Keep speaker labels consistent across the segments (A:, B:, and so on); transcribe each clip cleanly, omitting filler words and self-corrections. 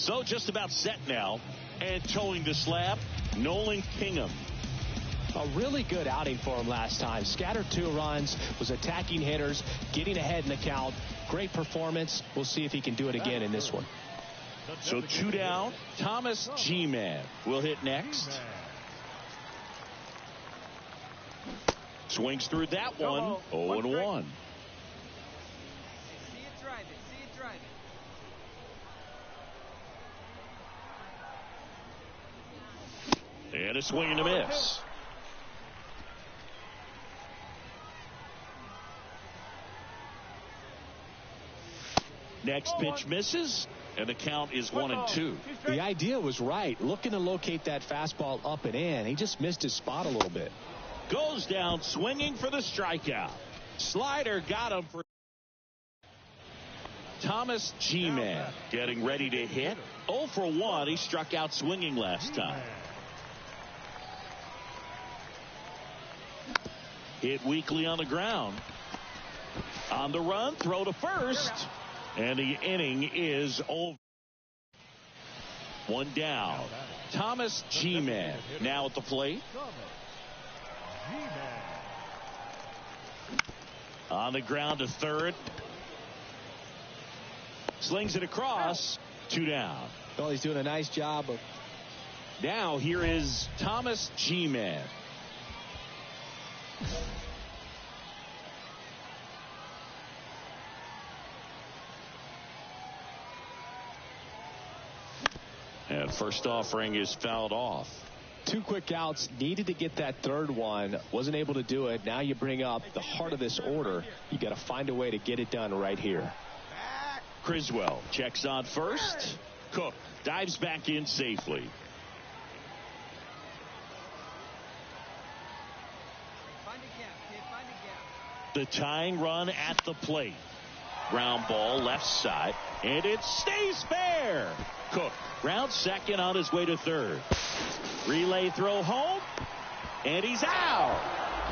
A: So just about set now. And towing the slab, Nolan Kingham.
B: A really good outing for him last time. Scattered 2 runs, was attacking hitters, getting ahead in the count. Great performance. We'll see if he can do it again in this one.
A: So 2 down. Thomas G-Man will hit next. Swings through that one. 0-1. And a swing and a miss. Next pitch misses, and the count is 1-2.
B: The idea was right. Looking to locate that fastball up and in. He just missed his spot a little bit.
A: Goes down swinging for the strikeout. Slider got him for Thomas G-Man getting ready to hit. 0 for 1. He struck out swinging last time. Hit weakly on the ground. On the run, throw to first. And the inning is over. 1 down. Thomas G-Man now at the plate. On the ground to third. Slings it across. 2 down.
B: Well, he's doing a nice job of.
A: Now here is Thomas G-Man. And first offering is fouled off.
B: 2 quick outs. Needed to get that third one. Wasn't able to do it. Now you bring up the heart of this order. You got to find a way to get it done right here.
A: Criswell checks on first. Cook dives back in safely. The tying run at the plate. Ground ball left side, and it stays fair. Cook rounds second on his way to third. Relay throw home, and he's out.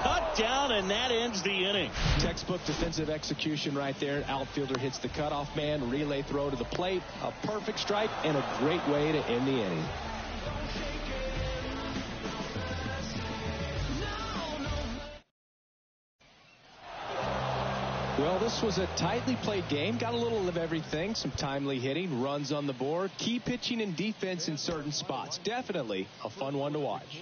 A: Cut down, and that ends the inning.
B: Textbook defensive execution right there. Outfielder hits the cutoff man. Relay throw to the plate. A perfect strike and a great way to end the inning. Well, this was a tightly played game. Got a little of everything. Some timely hitting, runs on the board, key pitching and defense in certain spots. Definitely a fun one to watch.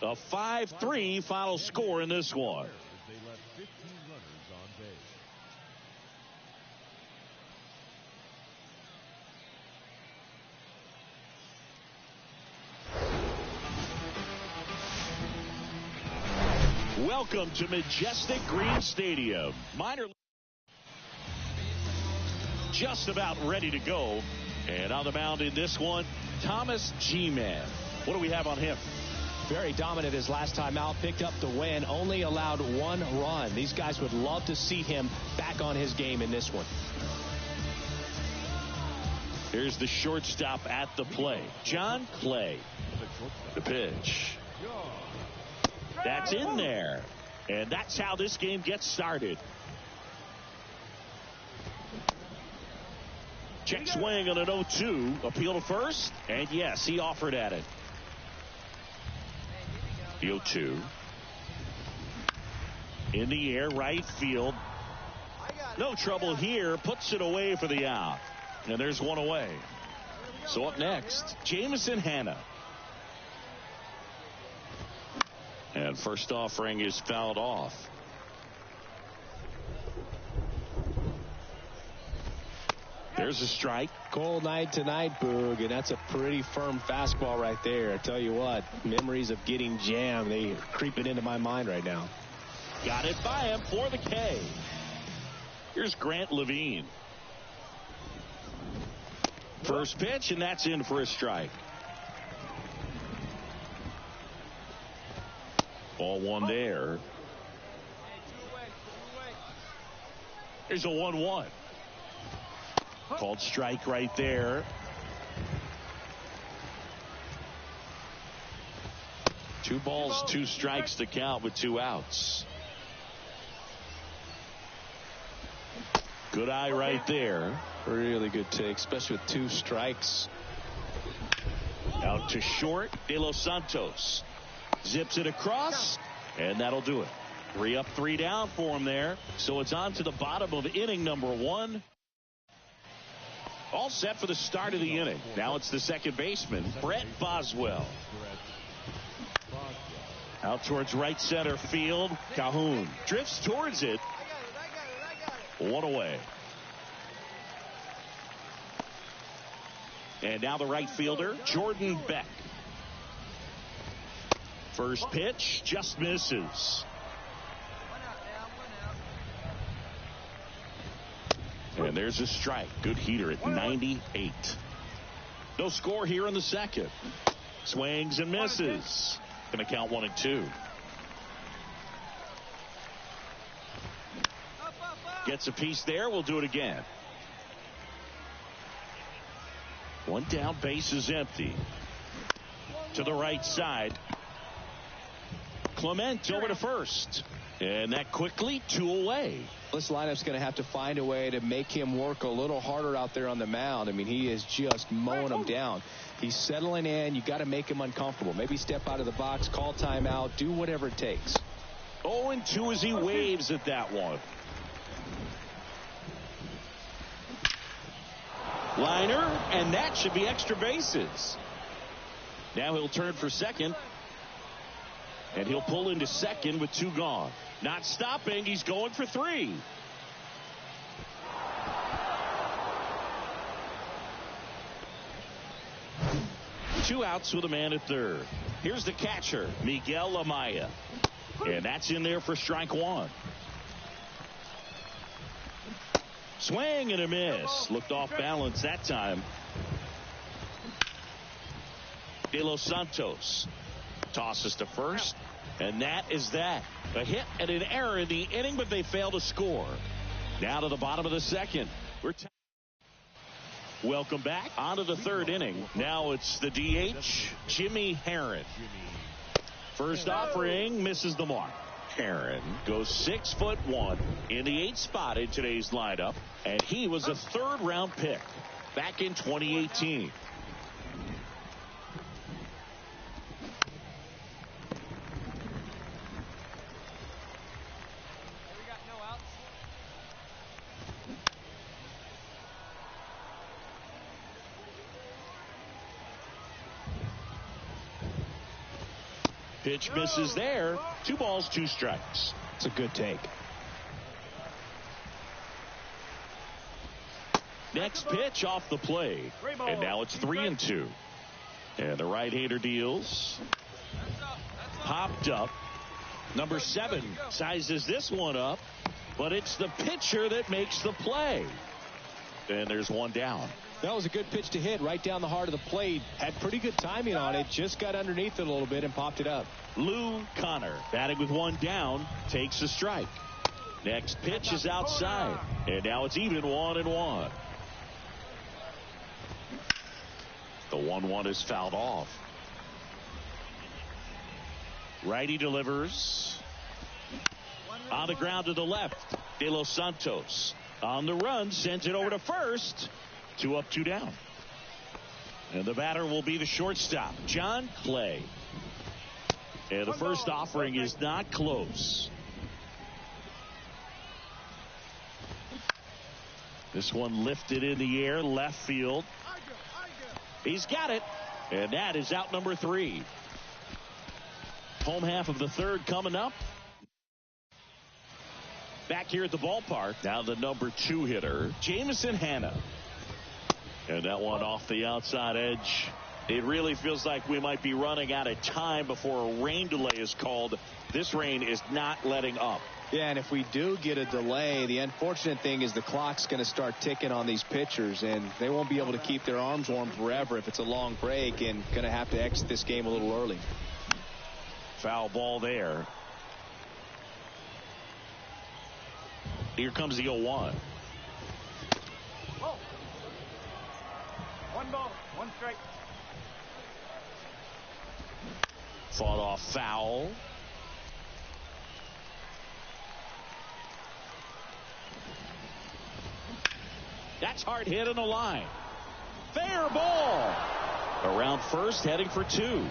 A: A 5-3 final score in this one. Welcome to Majestic Green Stadium. Minor just about ready to go. And on the mound in this one, Thomas G-Man. What do we have on him?
B: Very dominant his last time out. Picked up the win. Only allowed 1 run. These guys would love to see him back on his game in this one.
A: Here's the shortstop at the plate, John Clay. The pitch. That's in there. And that's how this game gets started. Check swing on an 0-2. Appeal to first. And yes, he offered at it. The 0-2. In the air, right field. No trouble here. Puts it away for the out. And there's one away. So up next, Jamison Hanna. And first offering is fouled off. There's a strike.
B: Cold night tonight, Boog, and that's a pretty firm fastball right there. I tell you what, memories of getting jammed, they creeping into my mind right now.
A: Got it by him for the K. Here's Grant Levine. First pitch, and that's in for a strike. Ball one there. Here's a 1-1. Called strike right there. 2 balls, 2 strikes to count with 2 outs. Good eye right there.
B: Really good take, especially with 2 strikes.
A: Out to short, De Los Santos. Zips it across, and that'll do it. 3 up, 3 down for him there. So it's on to the bottom of inning number 1. All set for the start of the inning. Now it's the second baseman, Brett Boswell. Out towards right center field. Calhoun drifts towards it. 1 away. And now the right fielder, Jordan Beck. First pitch just misses. And there's a strike. Good heater at 98. No score here in the second. Swings and misses. Going to count 1 and 2. Gets a piece there. We'll do it again. 1 down, base is empty. To the right side. Clement over to first. And that quickly 2 away.
B: This lineup's going to have to find a way to make him work a little harder out there on the mound. I mean, he is just mowing them down. He's settling in. You got to make him uncomfortable. Maybe step out of the box, call timeout, do whatever it takes.
A: 0-2 as he waves at that one. Liner, and that should be extra bases. Now he'll turn for second. And he'll pull into second with 2 gone. Not stopping. He's going for 3. Two outs with a man at third. Here's the catcher, Miguel Amaya. And that's in there for strike 1. Swing and a miss. Looked off balance that time. De Los Santos tosses to first. And that is that. A hit and an error in the inning, but they fail to score. Now to the bottom of the second. Welcome back. On to the third inning. Now it's the DH, Jimmy Herron. First offering misses the mark. Herron goes 6'1" in the 8th spot in today's lineup, and he was a 3rd-round pick back in 2018. Pitch misses there. 2 balls, 2 strikes.
B: It's a good take.
A: Next pitch off the plate. And now it's 3-2. And the right-hander deals. Popped up. Number 7 sizes this one up. But it's the pitcher that makes the play. And there's 1 down.
B: That was a good pitch to hit right down the heart of the plate. Had pretty good timing on it. Just got underneath it a little bit and popped it up.
A: Lou Connor, batting with 1 down, takes a strike. Next pitch is outside. And now it's even 1-1. The 1-1 is fouled off. Righty delivers. On the ground to the left. De Los Santos on the run, sends it over to first. 2 up, 2 down. And the batter will be the shortstop, John Clay. And the first offering is not close. This one lifted in the air, left field. He's got it. And that is out number 3. Home half of the third coming up. Back here at the ballpark, now the number 2 hitter, Jameson Hanna. And that one off the outside edge. It really feels like we might be running out of time before a rain delay is called. This rain is not letting up.
B: Yeah, and if we do get a delay, the unfortunate thing is the clock's going to start ticking on these pitchers, and they won't be able to keep their arms warm forever if it's a long break, and going to have to exit this game a little early.
A: Foul ball there. Here comes the 0-1.
C: 1 ball, 1 strike.
A: Fought off foul. That's hard hit on the line. Fair ball. Around first, heading for two.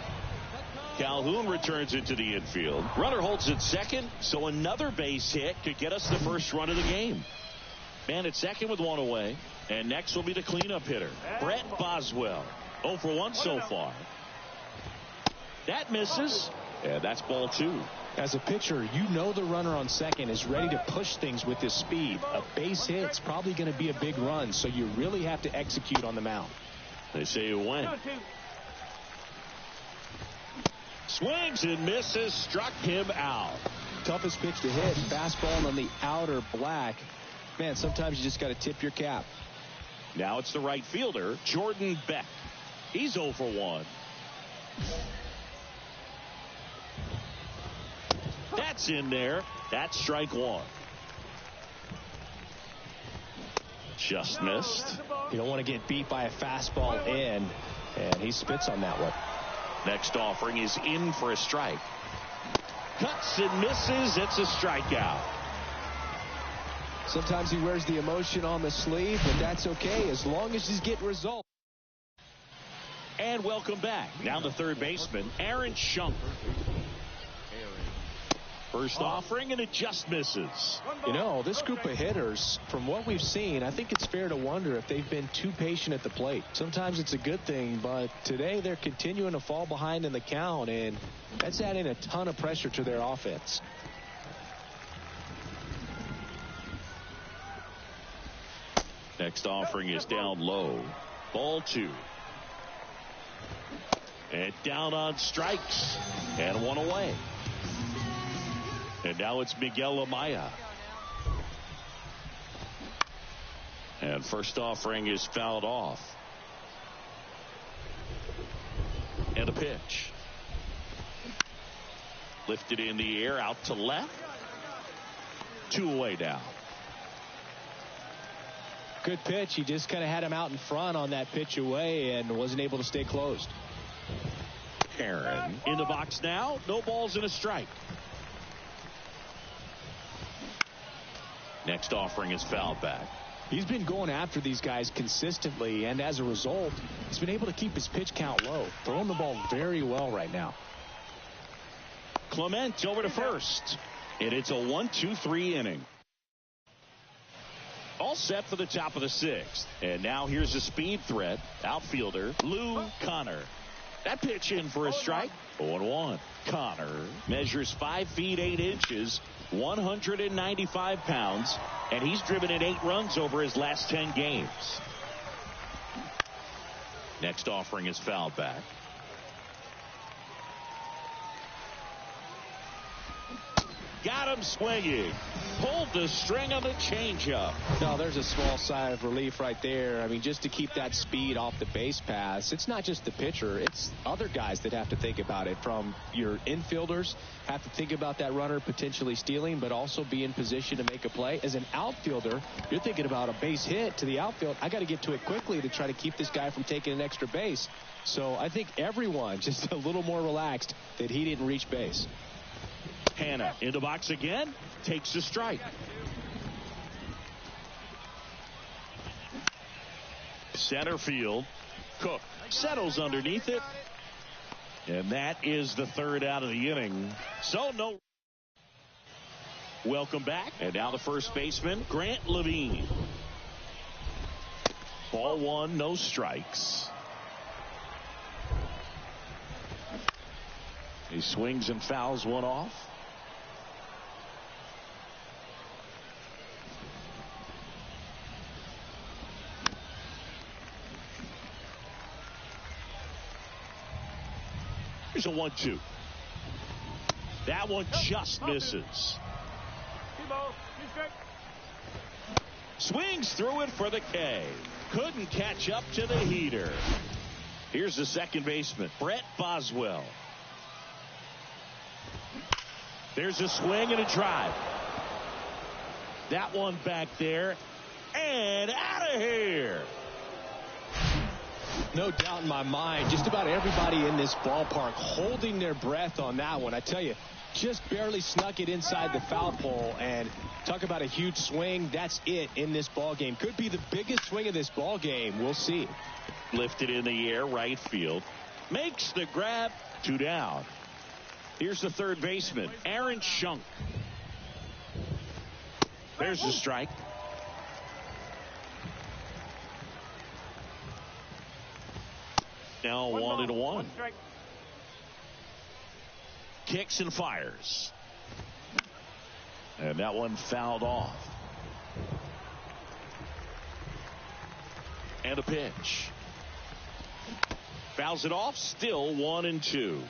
A: Calhoun returns it to the infield. Runner holds at second, so another base hit could get us the first run of the game. Man at second with one away. And next will be the cleanup hitter, Brett Boswell. 0 for 1 so far. That misses, and that's ball two.
B: As a pitcher, you know the runner on second is ready to push things with his speed. A base hit's probably going to be a big run, so you really have to execute on the mound.
A: They say you win. Swings and misses, struck him out.
B: Toughest pitch to hit, fastball on the outer black. Man, sometimes you just got to tip your cap.
A: Now it's the right fielder, Jordan Beck. He's 0 for 1. That's in there. That's strike one. Just missed.
B: You don't want to get beat by a fastball in, and he spits on that one.
A: Next offering is in for a strike. Cuts and misses. It's a strikeout.
B: Sometimes he wears the emotion on the sleeve, but that's okay as long as he's getting results.
A: And welcome back. Now the third baseman, Aaron Schunk. First offering, and it just misses.
B: You know, this group of hitters, from what we've seen, I think it's fair to wonder if they've been too patient at the plate. Sometimes it's a good thing, but today they're continuing to fall behind in the count, and that's adding a ton of pressure to their offense.
A: Next offering is down low. Ball two. And down on strikes. And one away. And now it's Miguel Amaya. And first offering is fouled off. And a pitch. Lifted in the air, out to left. 2 away now.
B: Good pitch. He just kind of had him out in front on that pitch away and wasn't able to stay closed.
A: Aaron in the box now. No balls and a strike. Next offering is fouled back.
B: He's been going after these guys consistently, and as a result, he's been able to keep his pitch count low. Throwing the ball very well right now.
A: Clement over to first. And it's a 1-2-3 inning. All set for the top of the sixth. And now here's a speed threat. Outfielder Lou Connor. That pitch in for a strike. 0-1. Connor measures 5 feet 8 inches, 195 pounds, and he's driven in 8 runs over his last 10 games. Next offering is fouled back. Got him swinging. Pulled the string on the changeup.
B: No, there's a small sigh of relief right there. I mean, just to keep that speed off the base pass. It's not just the pitcher. It's other guys that have to think about it. From your infielders, have to think about that runner potentially stealing, but also be in position to make a play. As an outfielder, you're thinking about a base hit to the outfield. I got to get to it quickly to try to keep this guy from taking an extra base. So I think everyone just a little more relaxed that he didn't reach base.
A: Hanna in the box again, takes the strike. Center field, Cook settles underneath it, and that is the third out of the inning. So no. Welcome back, and now the first baseman, Grant Levine. Ball one, no strikes. He swings and fouls one off. Here's a 1-2. That one just misses. Swings through it for the K. Couldn't catch up to the heater. Here's the second baseman, Brett Boswell. There's a swing and a drive. That one back there. And out of here.
B: No doubt in my mind, just about everybody in this ballpark holding their breath on that one. I tell you, just barely snuck it inside the foul pole, and talk about a huge swing. That's it in this ball game. Could be the biggest swing of this ball game. We'll see.
A: Lifted in the air, right field. Makes the grab, 2 down. Here's the third baseman, Aaron Schunk. There's the strike. Now 1-1. Kicks and fires. And that one fouled off. And a pitch. Fouls it off, still 1-2.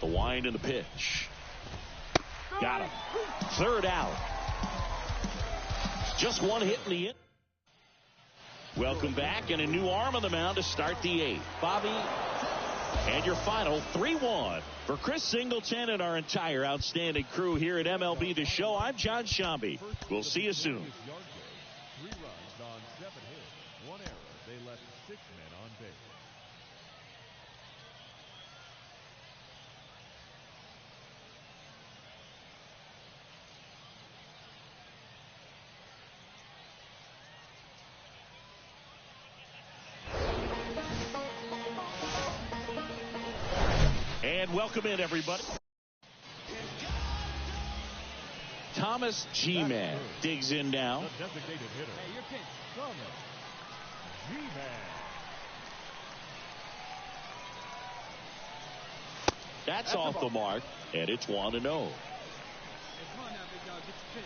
A: The wind and the pitch. Got him. Third out. Just one hit in the inning. Welcome back, and a new arm on the mound to start the 8th. Bobby, and your final 3-1 for Chris Singleton and our entire outstanding crew here at MLB The Show. I'm John Shambi. We'll see you soon.
C: 3 runs on 7 hits, 1 error. They left 6 men on base.
A: And welcome in, everybody. Thomas G-Man digs in now.
C: The designated hitter. Hey, your pitch. Thomas G-Man.
A: That's off the mark, and it's 1-0.
D: Hey, come on now, big dog. Get your pitch.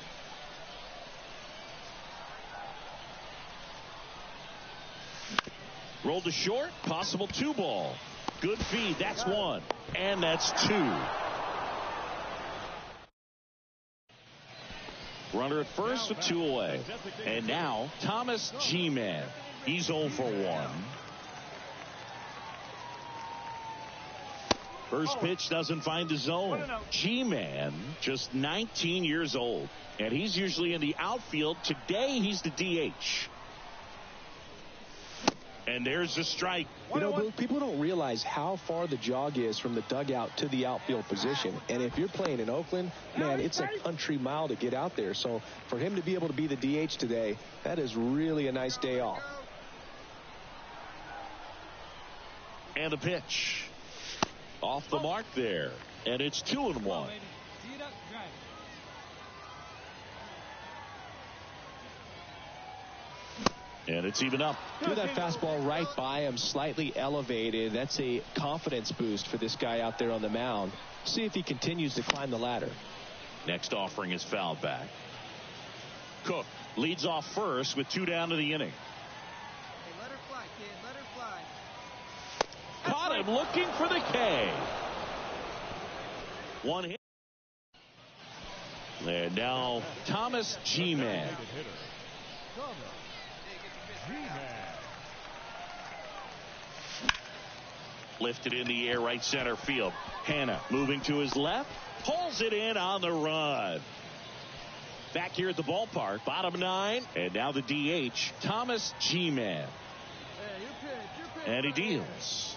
A: Rolled to short, possible 2 ball. Good feed, that's 1, and that's 2. Runner at first with 2 away. And now, Thomas G-Man. He's 0 for 1. First pitch doesn't find the zone. G-Man, just 19 years old, and he's usually in the outfield. Today, he's the DH. And there's the strike.
B: You know, people don't realize how far the jog is from the dugout to the outfield position. And if you're playing in Oakland, man, it's a country mile to get out there. So for him to be able to be the DH today, that is really a nice day off.
A: And the pitch. Off the mark there. And it's 2-1. And it's even up.
B: Threw that fastball right by him, slightly elevated. That's a confidence boost for this guy out there on the mound. See if he continues to climb the ladder.
A: Next offering is fouled back. Cook leads off first with 2 down to the inning.
D: Hey, let her fly, kid. Let her fly.
A: Caught him looking for the K. 1 hit. And now Thomas G-Man.
C: Thomas G-Man.
A: Lifted in the air, right center field. Hanna moving to his left. Pulls it in on the run. Back here at the ballpark, bottom 9. And now the DH, Thomas G-Man.
D: Hey, your pitch.
A: And he deals.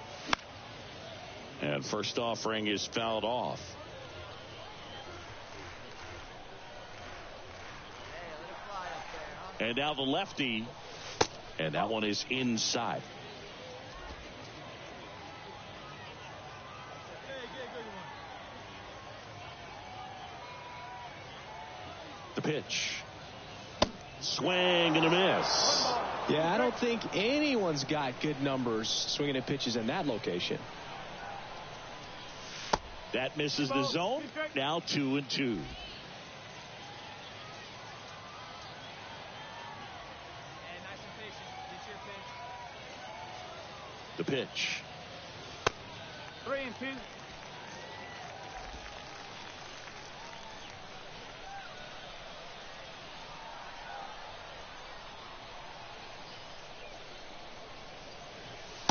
A: And first offering is fouled off.
D: Hey, let her fly up there, huh?
A: And now the lefty. And that one is inside.
D: Hey, good one.
A: The pitch. Swing and a miss.
B: Yeah, I don't think anyone's got good numbers swinging at pitches in that location.
A: That misses the zone. Now 2-2.
D: Hey, nice and patient. Get your pitch.
A: The pitch.
D: 3-2.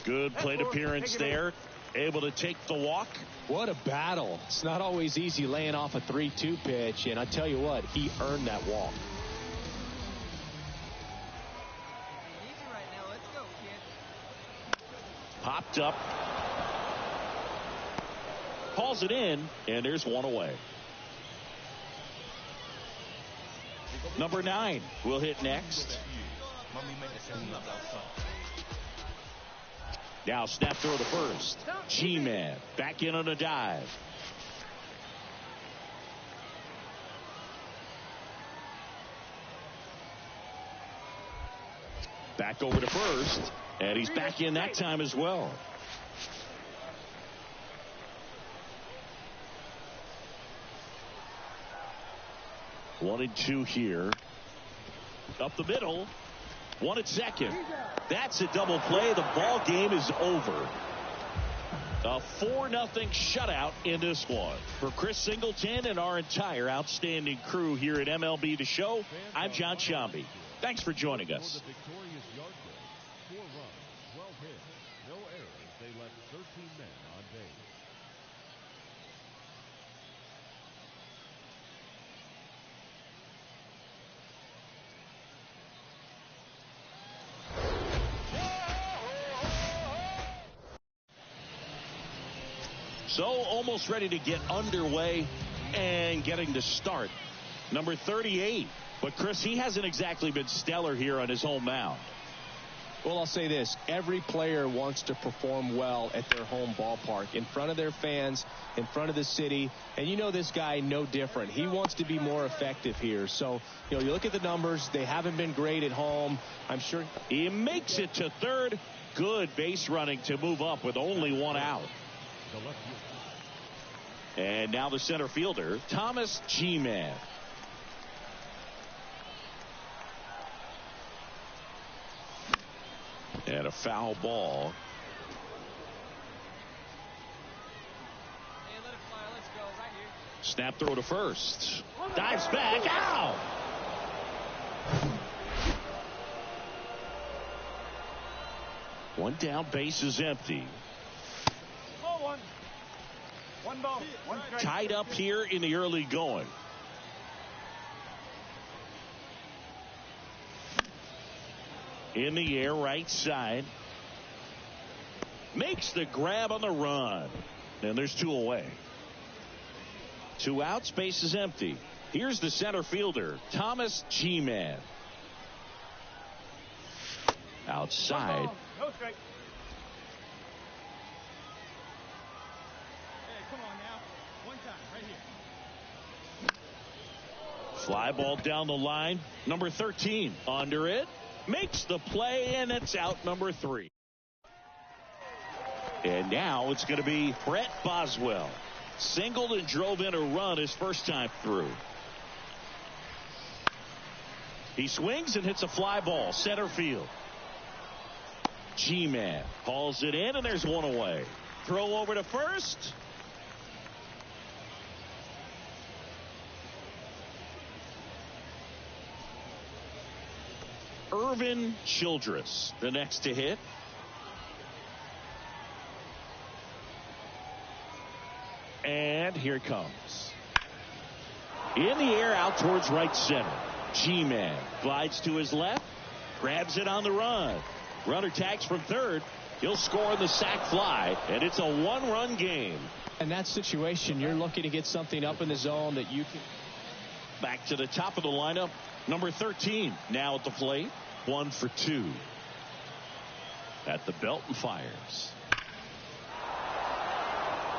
A: Good plate appearance there. Able to take the walk.
B: What a battle. It's not always easy laying off a 3-2 pitch, and I tell you what, he earned that walk.
D: Easy right now. Let's go, kid.
A: Popped up. Calls it in, and there's 1 away. Number 9 will hit next. Now snap throw to first. G-Man back in on a dive. Back over to first, and he's back in that time as well. One and two here. Up the middle. One at second. That's a double play. The ball game is over. A 4-0 shutout in this one. For Chris Singleton and our entire outstanding crew here at MLB The Show, I'm John Shambi. Thanks for joining us.
C: The victorious Yardley. 4 runs, 12 hits, no errors. They left 13 men on base.
A: So almost ready to get underway and getting to start. Number 38. But, Chris, he hasn't exactly been stellar here on his home mound.
B: Well, I'll say this. Every player wants to perform well at their home ballpark, in front of their fans, in front of the city. And you know this guy no different. He wants to be more effective here. So, you look at the numbers. They haven't been great at home. I'm sure
A: he makes it to third. Good base running to move up with only one out. And now the center fielder, Thomas G-Man. And a foul ball.
D: Hey, let it fly. Let's go right here.
A: Snap throw to first. Dives back. Ow! One down, base is empty.
D: One ball. One strike.
A: Tied up here in the early going. In the air, right side. Makes the grab on the run. And there's 2 away. 2 outs, base is empty. Here's the center fielder, Thomas G-Man. Outside.
D: No strike. Hey, come on now. One time, right here.
A: Fly ball down the line. Number 13 under it. Makes the play, and it's out number 3. And now it's going to be Brett Boswell. Singled and drove in a run his first time through. He swings and hits a fly ball, center field. G-Man hauls it in, and there's 1 away. Throw over to first. Irvin Childress, the next to hit. And here it comes. In the air, out towards right center. G-Man glides to his left, grabs it on the run. Runner tags from third. He'll score on the sac fly, and it's a 1-run game.
B: in that situation, you're looking to get something up in the zone that you can.
A: Back to the top of the lineup. Number 13 now at the plate. 1 for 2. At the belt and fires.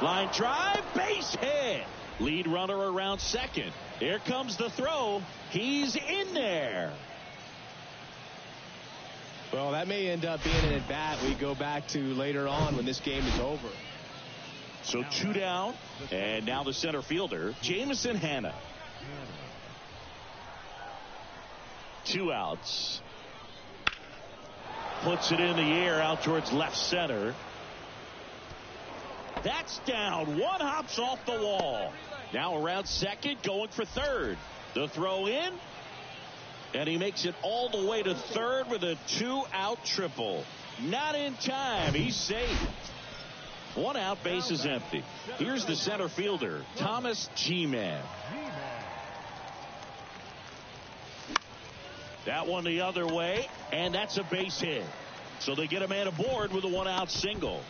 A: Line drive, base hit. Lead runner around second. Here comes the throw. He's in there.
B: Well, that may end up being an at-bat we go back to later on when this game is over.
A: So 2 down, and now the center fielder, Jameson Hanna. 2 outs. Puts it in the air out towards left center. That's down. 1 hops off the wall. Now around second, going for third. The throw in, and he makes it all the way to third with a 2-out triple. Not in time. He's safe. 1 out, base is empty. Here's the center fielder, Thomas G-Man. That one the other way, and that's a base hit. So they get a man aboard with a 1-out single.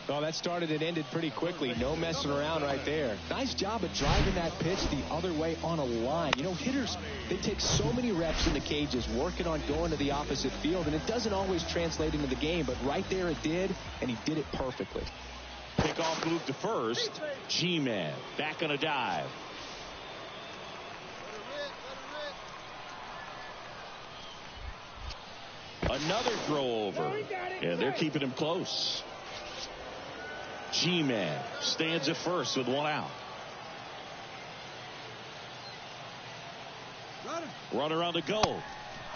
B: Well, that started and ended pretty quickly. No messing around right there. Nice job of driving that pitch the other way on a line. You know, hitters, they take so many reps in the cages working on going to the opposite field, and it doesn't always translate into the game, but right there it did, and he did it perfectly.
A: Pickoff move to first. G-Man back on a dive. Another throw over, and they're keeping him close. G-Man stands at first with one out. Runner on the go.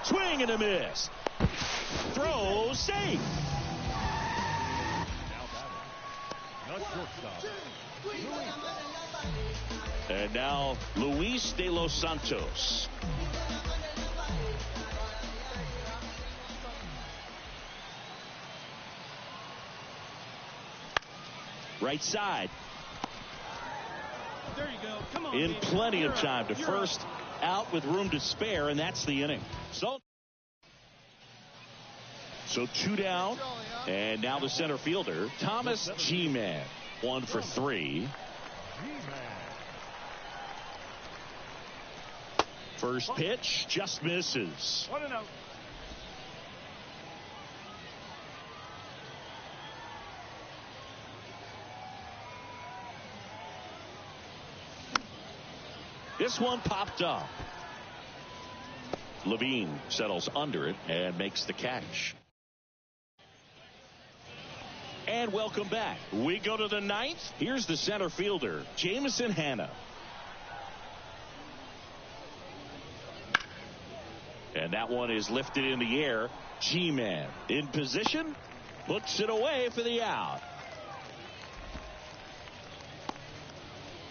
A: Swing and a miss. Throw safe. And now Luis de los Santos. Right side.
D: There you go. Come on.
A: In plenty of time to first, out with room to spare, and that's the inning. So 2 down, and now the center fielder, Thomas G-Man, 1 for 3. First pitch just misses.
D: 1-0.
A: This one popped up. Levine settles under it and makes the catch. And welcome back. We go to the 9th. Here's the center fielder, Jamison Hanna. And that one is lifted in the air. G-Man in position, puts it away for the out.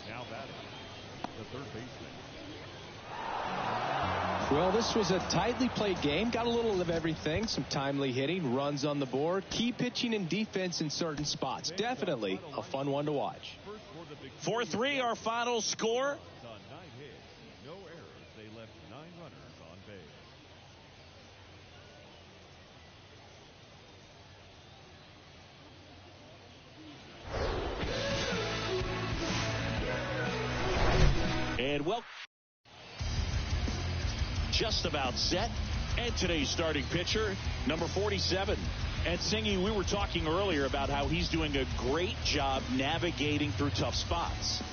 C: Now batting, the third baseman.
B: Well, this was a tightly played game. Got a little of everything. Some timely hitting, runs on the board, key pitching and defense in certain spots. Definitely a fun one to watch.
A: 4-3 our final score.
C: On 9 hits, no errors. They left 9 runners on base.
A: And well, just about set. And today's starting pitcher, number 47. And Singy, we were talking earlier about how he's doing a great job navigating through tough spots.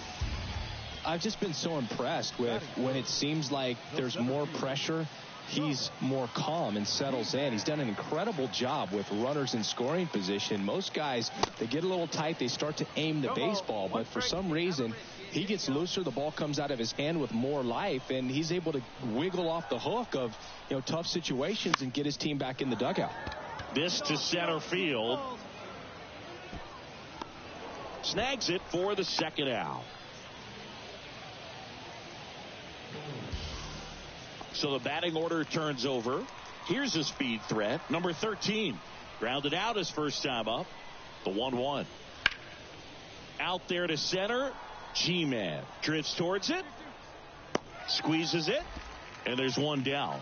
B: I've just been so impressed with when it seems like there's more pressure, he's more calm and settles in. He's done an incredible job with runners in scoring position. Most guys, they get a little tight, they start to aim the baseball, but for some reason, he gets looser, the ball comes out of his hand with more life, and he's able to wiggle off the hook of, you know, tough situations and get his team back in the dugout.
A: This to center field. Snags it for the second out. So the batting order turns over. Here's a speed threat, number 13. Grounded out his first time up. The 1-1. Out there to center. G-Man drifts towards it. Squeezes it. And there's one down.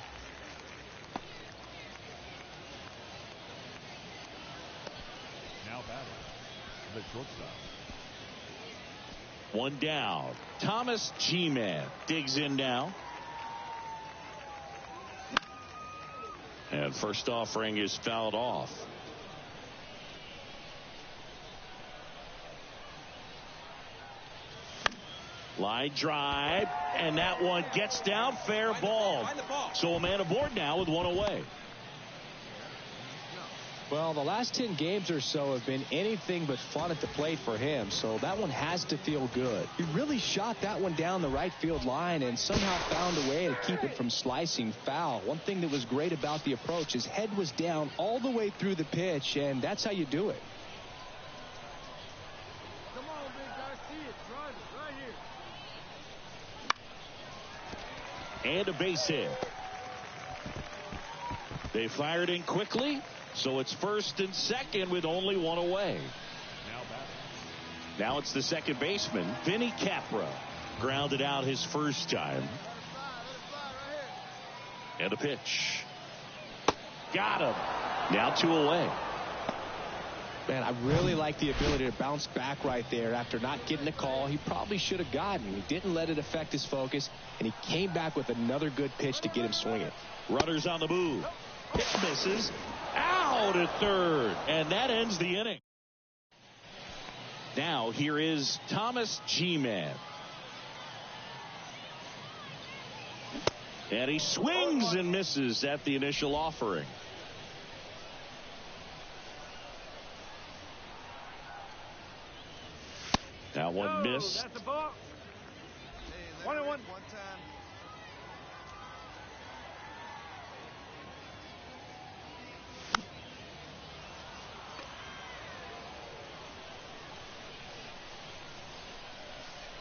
C: Now batting, the shortstop.
A: One down. Thomas G-Man digs in now. And first offering is fouled off. Line drive, and that one gets down, fair ball. So a man aboard now with one away.
B: Well, the last 10 games or so have been anything but fun at the plate for him, so that one has to feel good. He really shot that one down the right field line and somehow found a way to keep it from slicing foul. One thing that was great about the approach, his head was down all the way through the pitch, and that's how you do it.
D: Come on, big guy. See it. Drive it right here.
A: And a base hit. They fired in quickly. So it's first and second with only one away.
C: Now batting.
A: Now it's the second baseman, Vinny Capra. Grounded out his first time. And a pitch. Got him. Now 2 away.
B: Man, I really like the ability to bounce back right there after not getting the call he probably should have gotten. He didn't let it affect his focus, and he came back with another good pitch to get him swinging.
A: Runners on the move. Pitch misses. Out at third, and that ends the inning. Now here is Thomas G-Man. And he swings and misses at the initial offering. That one missed.
D: That's the ball. Hey, 1-1. One time.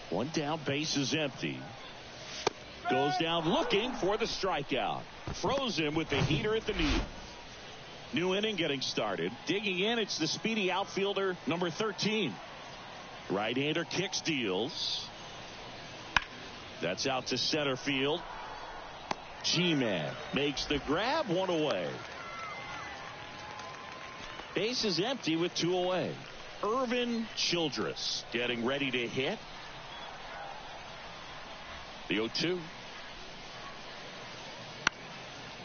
A: One down, base is empty. Goes down looking for the strikeout. Froze him with the heater at the knee. New inning getting started. Digging in, it's the speedy outfielder, number 13. Right-hander kicks, deals. That's out to center field. G-Man makes the grab, one away. Base is empty with 2 away. Irvin Childress getting ready to hit. The 0-2.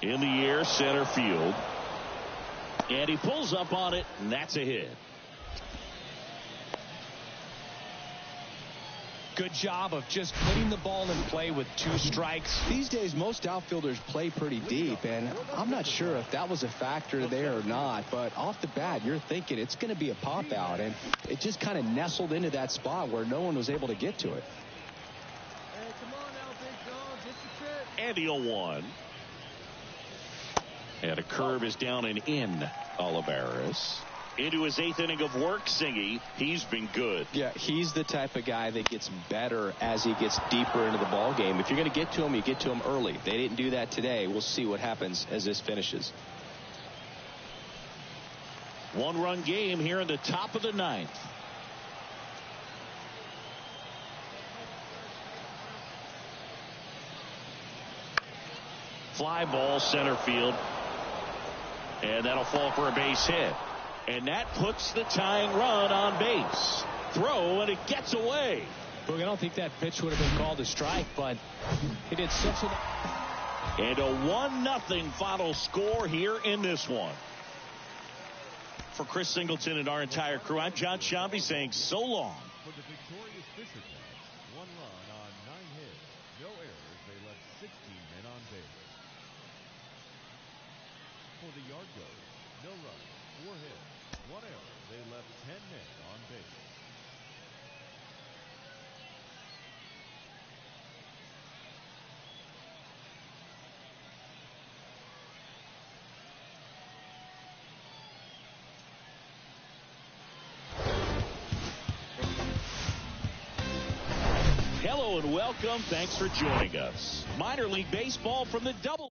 A: In the air, center field. And he pulls up on it, and that's a hit.
B: Good job of just putting the ball in play with 2 strikes. These days, most outfielders play pretty deep, and I'm not sure if that was a factor there or not, but off the bat, you're thinking it's going to be a pop out, and it just kind of nestled into that spot where no one was able to get to it.
D: Hey, come on now, big dog. Get the trip.
A: And the 0-1. And a curve is down and in Olivares. Into his 8th inning of work, Singy. He's been good.
B: Yeah, he's the type of guy that gets better as he gets deeper into the ball game. If you're going to get to him, you get to him early. They didn't do that today. We'll see what happens as this finishes.
A: 1-run game here in the top of the 9th. Fly ball center field. And that'll fall for a base hit. And that puts the tying run on base. Throw, and it gets away.
B: Look, I don't think that pitch would have been called a strike, but he did such a...
A: And a 1-0 final score here in this one. For Chris Singleton and our entire crew, I'm John Shambi saying so long.
C: For the victorious Fisher Cats, 1 run on 9 hits, no errors. They left 16 men on base. For the Yard Goats, no runs, 4 hits, 1 error. They left 10 men on base.
A: Hello and welcome. Thanks for joining us. Minor League Baseball from the double.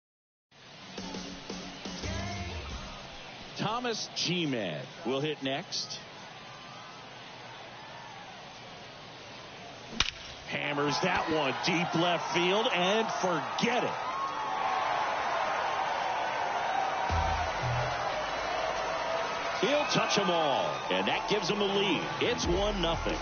A: Thomas G-Man will hit next. Hammers that one deep left field and forget it. He'll touch them all, and that gives him the lead. It's 1-0.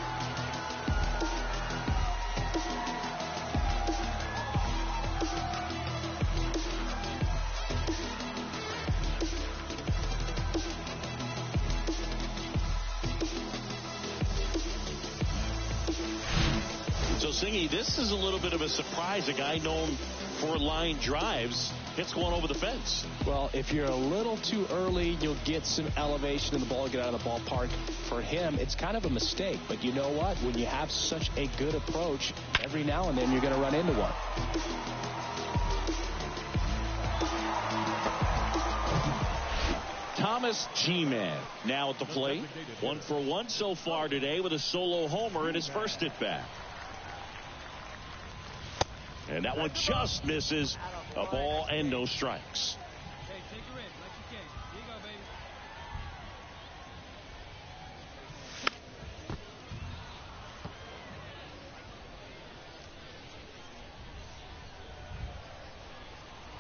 A: Singy, this is a little bit of a surprise. A guy known for line drives hits one over the fence.
B: Well, if you're a little too early, you'll get some elevation in the ball, get out of the ballpark. For him, it's kind of a mistake. But you know what? When you have such a good approach, every now and then you're going to run into one.
A: Thomas G-Man now at the plate. 1 for 1 so far today with a solo homer in his first at bat. And that one just misses. A ball and no strikes.
D: Hey, take a rip. Let you kick. Here you go, baby.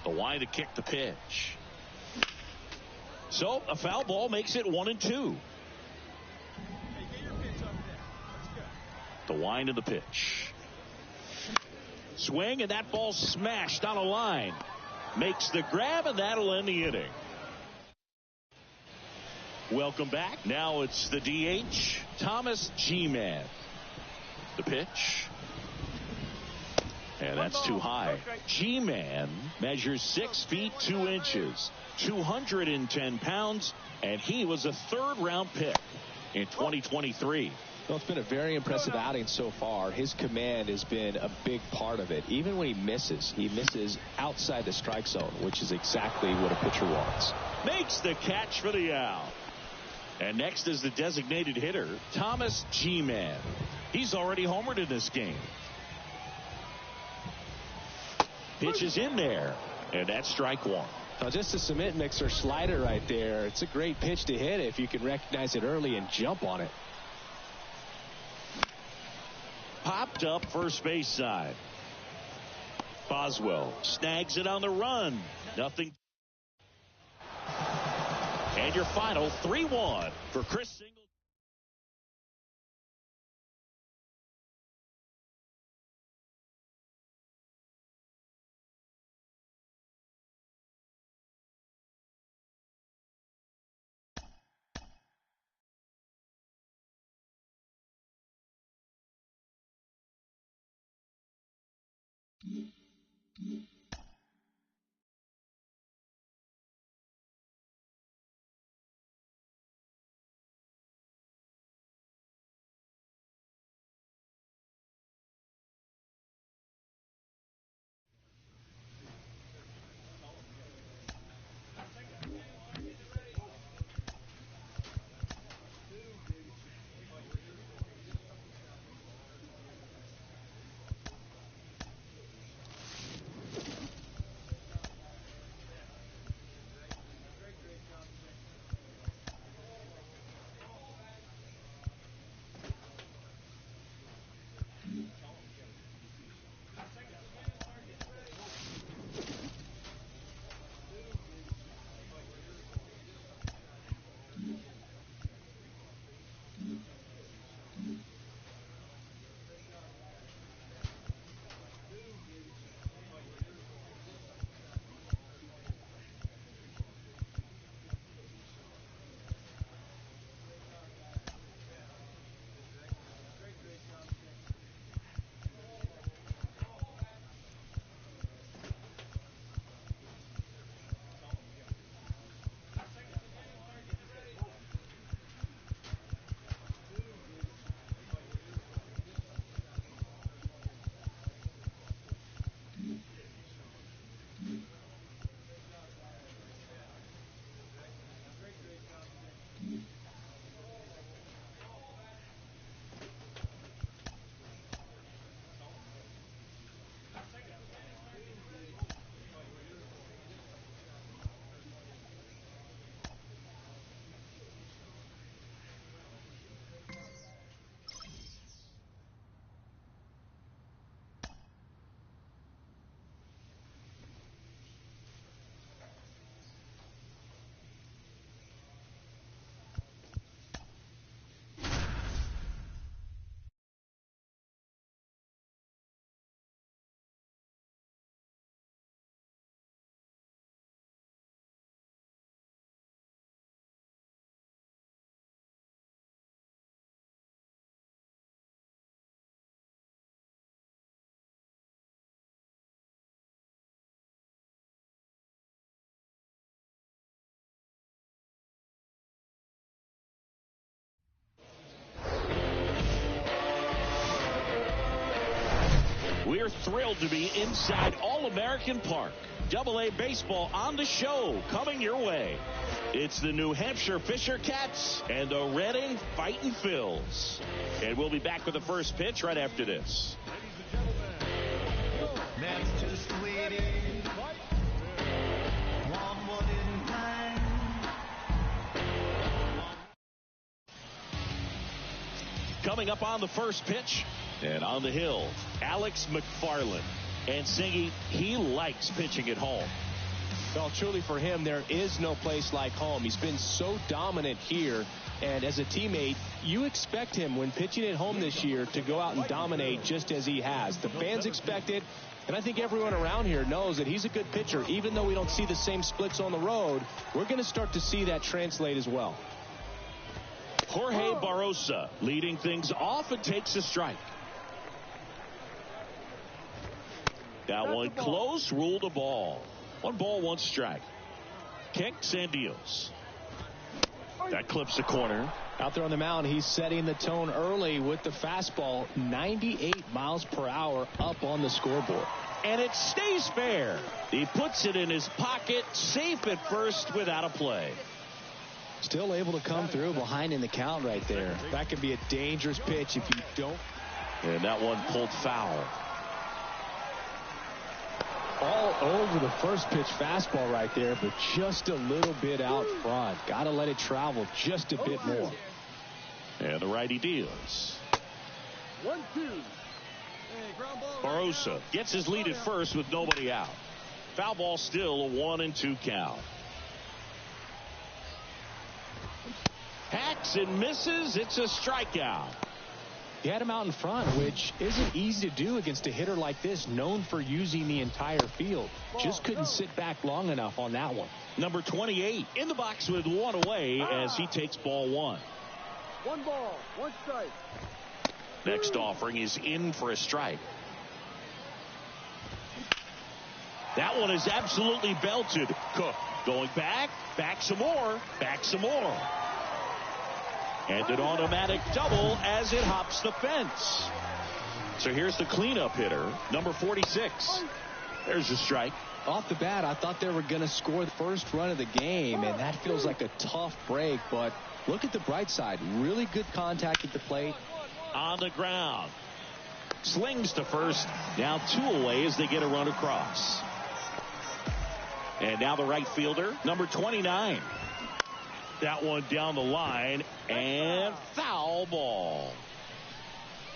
A: The line to kick the pitch. So a foul ball makes it 1-2. The wind of the pitch. Swing, and that ball smashed on a line. Makes the grab, and that'll end the inning. Welcome back. Now it's the DH, Thomas G-Man. The pitch. And that's too high. G-Man measures 6 feet 2 inches, 210 pounds, and he was a third-round pick in 2023.
B: Well, it's been a very impressive outing so far. His command has been a big part of it. Even when he misses outside the strike zone, which is exactly what a pitcher wants.
A: Makes the catch for the out. And next is the designated hitter, Thomas G-Man. He's already homered in this game. Pitch is in there, and that's strike one.
B: Now, just a cement mixer slider right there. It's a great pitch to hit if you can recognize it early and jump on it.
A: Popped up first base side. Boswell snags it on the run. Nothing. And your final 3-1 for Chris Singleton. We're thrilled to be inside All-American Park. Double-A baseball on the show coming your way. It's the New Hampshire Fisher Cats and the Reading Fightin' Phils. And we'll be back with the first pitch right after this.
E: That's just the way it is. One more in time.
A: Coming up on the first pitch and on the hill, Alex McFarland. And Singy, he likes pitching at home.
B: Well, truly for him, there is no place like home. He's been so dominant here. And as a teammate, you expect him when pitching at home this year to go out and dominate just as he has. The fans expect it. And I think everyone around here knows that he's a good pitcher. Even though we don't see the same splits on the road, we're going to start to see that translate as well.
A: Jorge Barrosa leading things off and takes a strike. That one close, ruled a ball. 1 ball, 1 strike. Kicks and deals. That clips the corner.
B: Out there on the mound, he's setting the tone early with the fastball. 98 miles per hour up on the scoreboard.
A: And it stays fair. He puts it in his pocket, safe at first without a play.
B: Still able to come through behind in the count right there. That could be a dangerous pitch if you don't.
A: And that one pulled foul.
B: All over the first pitch fastball right there, but just a little bit out front. Got to let it travel just a bit more.
A: And the righty deals.
D: 1-2. Hey, ground ball.
A: Barrosa gets his lead at first with nobody out. Foul ball, still a 1-2 count. Hacks and misses. It's a strikeout.
B: He had him out in front, which isn't easy to do against a hitter like this, known for using the entire field. Just couldn't sit back long enough on that one.
A: Number 28 in the box with 1 away as he takes ball 1.
D: 1 ball, 1 strike.
A: Next offering is in for a strike. That one is absolutely belted. Cook going back some more, back some more. And an automatic double as it hops the fence. So here's the cleanup hitter, number 46. There's a strike.
B: Off the bat, I thought they were going to score the first run of the game, and that feels like a tough break. But look at the bright side. Really good contact at the plate.
A: On the ground. Slings to first. Now 2 away as they get a run across. And now the right fielder, number 29. That one down the line, and foul ball.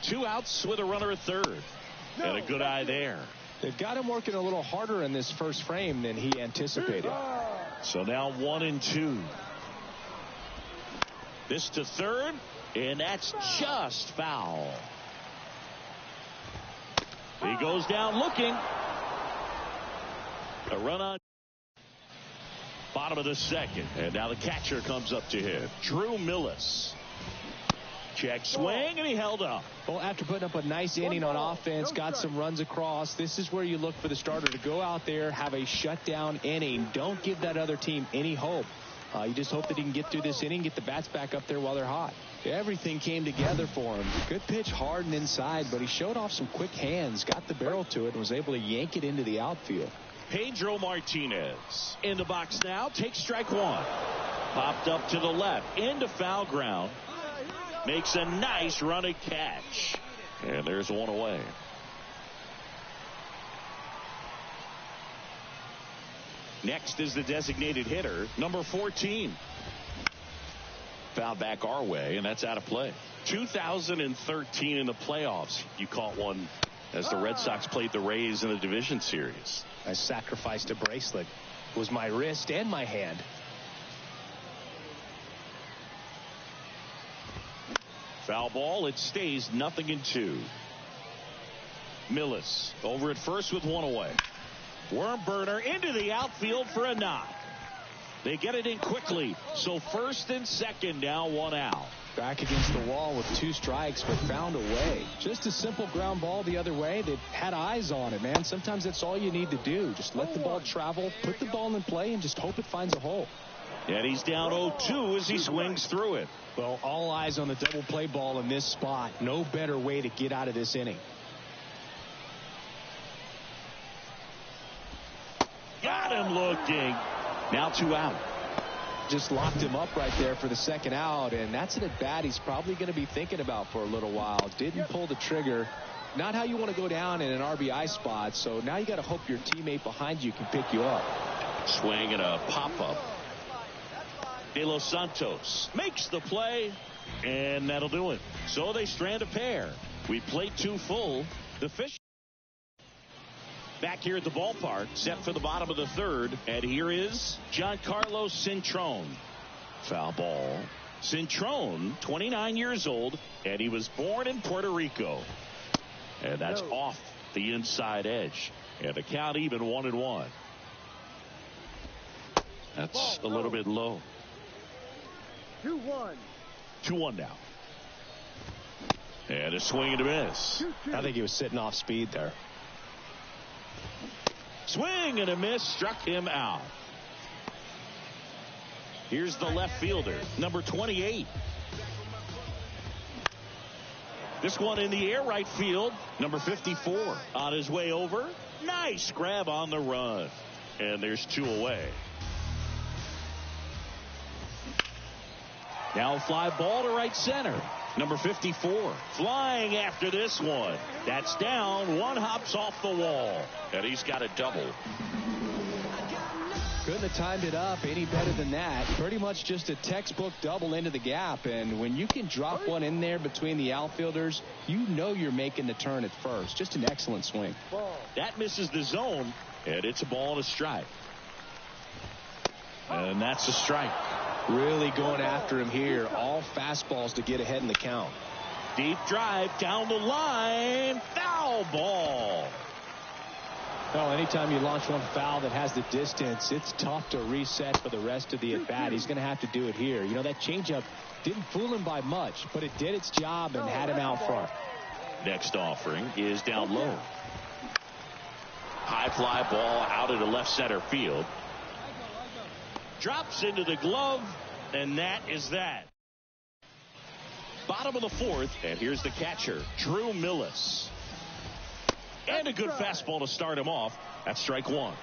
A: 2 outs with a runner at third. And a good eye there.
B: They've got him working a little harder in this first frame than he anticipated.
A: So now 1-2. This to third, and that's just foul. He goes down looking. A run on. Bottom of the second, and now the catcher comes up to him. Drew Millis. Check swing, and he held up.
B: Well, after putting up a nice inning on offense, got some runs across, this is where you look for the starter to go out there, have a shutdown inning. Don't give that other team any hope. You just hope that he can get through this inning, get the bats back up there while they're hot. Everything came together for him. Good pitch, hard and inside, but he showed off some quick hands, got the barrel to it, and was able to yank it into the outfield.
A: Pedro Martinez in the box now, takes strike 1. Popped up to the left, into foul ground. Makes a nice running catch. And there's 1 away. Next is the designated hitter, number 14. Foul back our way, and that's out of play. 2013 in the playoffs, you caught one as the Red Sox played the Rays in the division series.
B: I sacrificed a bracelet. It was my wrist and my hand.
A: Foul ball. It stays 0-2. Millis over at first with 1 away. Worm burner into the outfield for a knock. They get it in quickly. So first and second now 1 out.
B: Back against the wall with 2 strikes, but found a way. Just a simple ground ball the other way. They had eyes on it, man. Sometimes that's all you need to do. Just let the ball travel, put the ball in play, and just hope it finds a hole.
A: And he's down 0-2 as he swings through it.
B: Well, all eyes on the double play ball in this spot. No better way to get out of this inning.
A: Got him looking. Now 2 out.
B: Just locked him up right there for the second out, and that's an at-bat he's probably going to be thinking about for a little while. Didn't pull the trigger. Not how you want to go down in an RBI spot, so now you got to hope your teammate behind you can pick you up.
A: Swing and a pop-up. De Los Santos makes the play, and that'll do it. So they strand a pair. We played 2 full. The fish. Back here at the ballpark, set for the bottom of the third. And here is Giancarlo Cintrone. Foul ball. Cintrone, 29 years old, and he was born in Puerto Rico. And that's off the inside edge. And the count even 1-1. That's a little bit low.
F: 2-1.
A: 2-1 now. And a swing and a miss.
B: I think he was sitting off speed there.
A: Swing and a miss, struck him out. Here's the left fielder, number 28. This one in the air, right field, number 54. On his way over, nice grab on the run. And there's 2 away. Now fly ball to right center. Number 54 flying after this one. That's down. One hops off the wall. And he's got a double.
B: Couldn't have timed it up any better than that. Pretty much just a textbook double into the gap. And when you can drop one in there between the outfielders, you know you're making the turn at first. Just an excellent swing.
A: That misses the zone. And it's a ball and a strike. And that's a strike.
B: Really going after him here. All fastballs to get ahead in the count.
A: Deep drive down the line. Foul ball.
B: Well, anytime you launch one foul that has the distance, it's tough to reset for the rest of the at-bat. He's going to have to do it here. You know, that changeup didn't fool him by much, but it did its job and had him out front.
A: Next offering is down low. High fly ball out into left center field. Drops into the glove, and that is that. Bottom of the fourth, and here's the catcher, Drew Millis. And a good fastball to start him off. That's strike 1.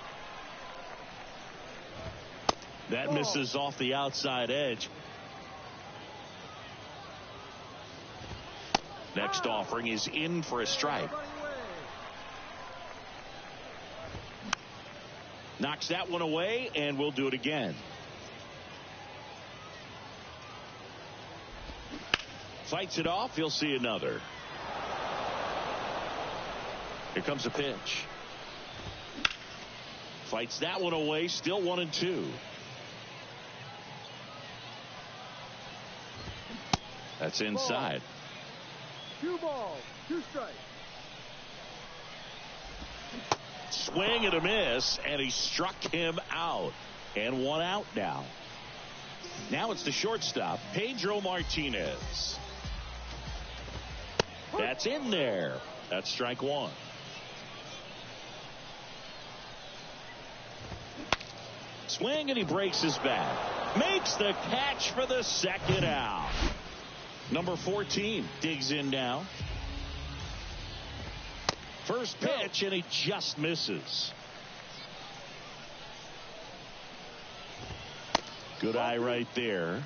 A: That misses off the outside edge. Next offering is in for a strike. Knocks that one away, and we'll do it again. Fights it off. He'll see another. Here comes a pitch. Fights that one away. Still 1-2. That's inside.
F: 2 balls, 2 strikes.
A: Swing and a miss, and he struck him out. And 1 out now. Now it's the shortstop, Pedro Martinez. That's in there. That's strike 1. Swing, and he breaks his bat. Makes the catch for the second out. Number 14 digs in now. First pitch, and he just misses. Good eye right there.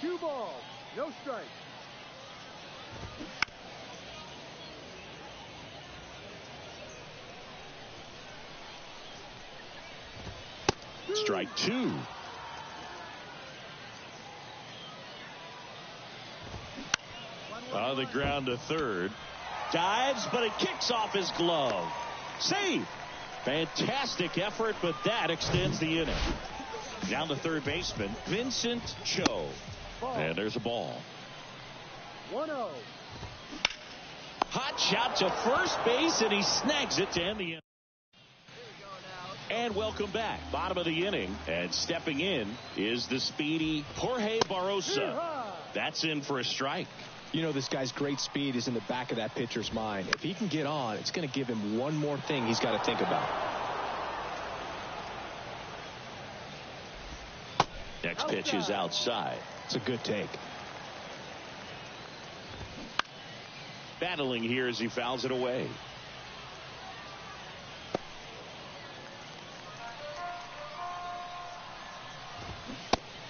F: 2 balls, no strikes.
A: Strike 2. On the ground to third. Dives, but it kicks off his glove. Save. Fantastic effort, but that extends the inning. Down the third baseman, Vincent Cho. And there's a ball.
F: 1-0.
A: Hot shot to first base, and he snags it to end the inning. And welcome back. Bottom of the inning, and stepping in is the speedy Jorge Barrosa. That's in for a strike.
B: You know, this guy's great speed is in the back of that pitcher's mind. If he can get on, it's going to give him one more thing he's got to think about.
A: Next pitch is outside.
B: It's a good take.
A: Battling here as he fouls it away.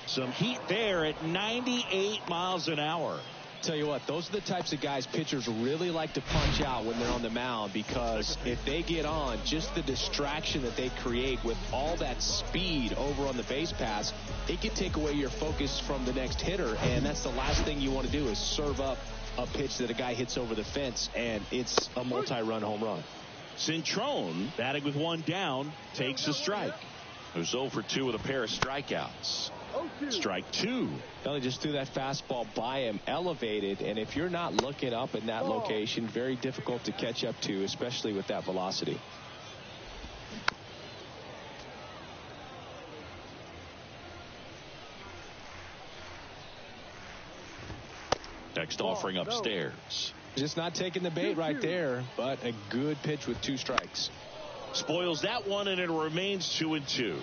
A: Some heat there at 98 miles an hour.
B: Tell you what, those are the types of guys pitchers really like to punch out when they're on the mound, because if they get on, just the distraction that they create with all that speed over on the base pass, it can take away your focus from the next hitter, and that's the last thing you want to do is serve up a pitch that a guy hits over the fence, and it's a multi-run home run.
A: Cintrone, batting with one down, takes a strike. Who's 0 for 2 with a pair of strikeouts. Strike 2.
B: Well, he just threw that fastball by him, elevated, and if you're not looking up in that location, very difficult to catch up to, especially with that velocity.
A: Next offering upstairs.
B: Just not taking the bait right there, but a good pitch with 2 strikes.
A: Spoils that one, and it remains 2-2.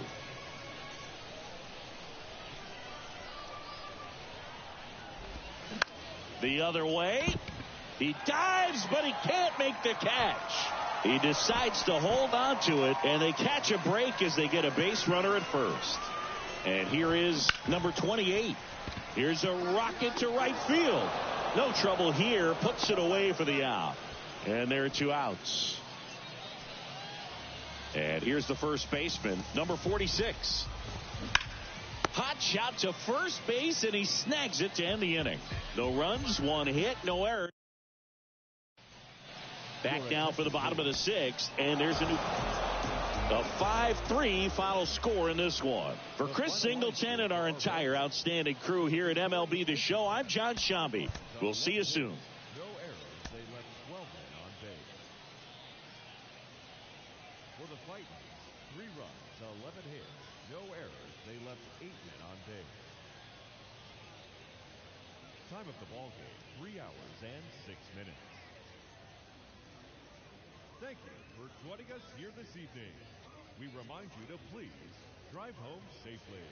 A: The other way. He dives, but he can't make the catch. He decides to hold on to it, and they catch a break as they get a base runner at first. And here is number 28. Here's a rocket to right field. No trouble here. Puts it away for the out. And there are 2 outs. And here's the first baseman, number 46. Hot shot to first base, and he snags it to end the inning. No runs, 1 hit, no error. Back now for the bottom of the 6th, and there's a 5-3 final score in this one. For Chris Singleton and our entire outstanding crew here at MLB The Show, I'm John Shambi. We'll see you soon.
C: No errors. They left 12 men on base. For the Titans, 3 runs, 11 hits, no errors. They left 8 men on base. Time of the ball game, 3 hours and 6 minutes. Thank you for joining us here this evening. We remind you to please drive home safely.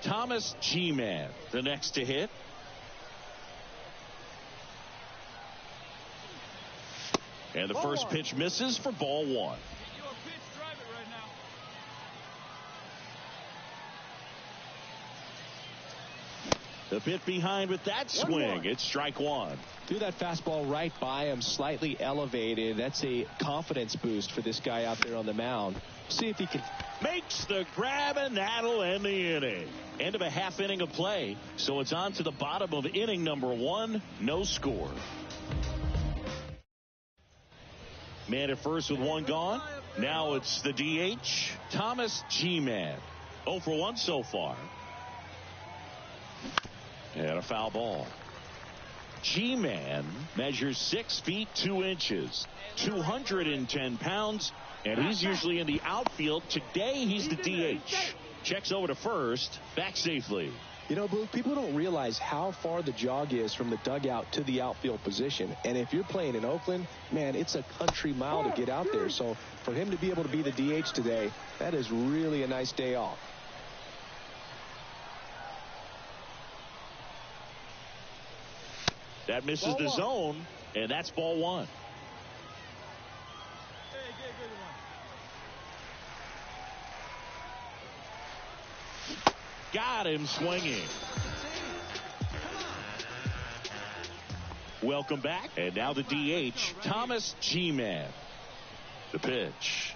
A: Thomas G-Man, the next to hit. And the first pitch misses for ball one.
D: Your pitch, drive it right now.
A: The bit behind with that swing. It's strike one.
B: Threw that fastball right by him, slightly elevated. That's a confidence boost for this guy out there on the mound. See if he can.
A: Makes the grab, and that'll end the inning. End of a half inning of play. So it's on to the bottom of inning number one. No score. Man at first with one gone. Now it's the DH, Thomas G-Man. 0 for 1 so far. And a foul ball. G-Man measures 6 feet 2 inches, 210 pounds, and he's usually in the outfield. Today he's the DH. Checks over to first, back safely.
B: You know, Blue, people don't realize how far the jog is from the dugout to the outfield position. And if you're playing in Oakland, man, it's a country mile to get out there. So for him to be able to be the DH today, that is really a nice day off.
A: That misses the zone, and that's ball one.
D: Hey, good one.
A: Got him swinging. Welcome back. And now the DH, Thomas G-Man. The pitch.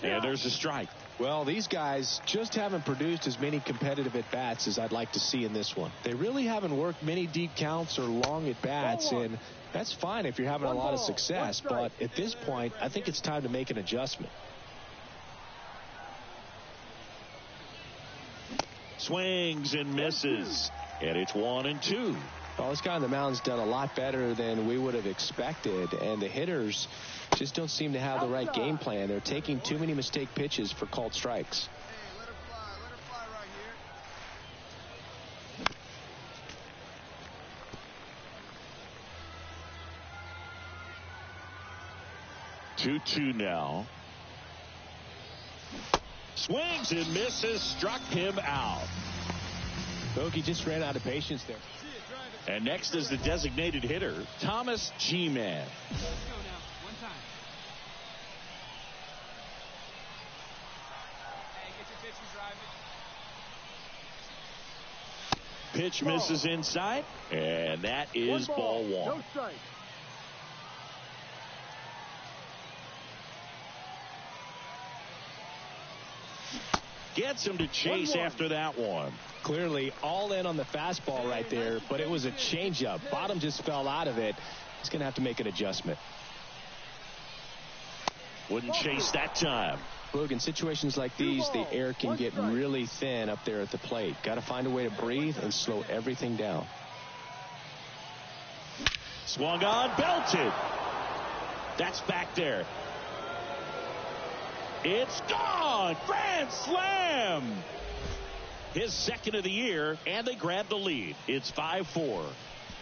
A: And there's a strike.
B: Well, these guys just haven't produced as many competitive at-bats as I'd like to see in this one. They really haven't worked many deep counts or long at-bats, and that's fine if you're having a lot of success. But at this point, I think it's time to make an adjustment.
A: Swings and misses. And it's 1-2.
B: Well, this guy on the mound's done a lot better than we would have expected, and the hitters just don't seem to have the right game plan. They're taking too many mistake pitches for called strikes.
D: Hey, let her fly right
A: here. 2-2 now. Swings and misses, struck him out.
B: Bogey just ran out of patience there.
A: And next is the designated hitter, Thomas G-Man.
D: Let's go now. One time. Hey, get your pitch and drive it.
A: Pitch misses inside, and that is ball one.
F: No strike.
A: Gets him to chase after that one.
B: Clearly all in on the fastball right there, but it was a changeup. Bottom just fell out of it. He's going to have to make an adjustment.
A: Wouldn't chase that time.
B: Look, in situations like these, the air can get really thin up there at the plate. Got to find a way to breathe and slow everything down.
A: Swung on, belted. That's back there. It's gone. Grand slam. His second of the year, and they grab the lead. It's 5-4.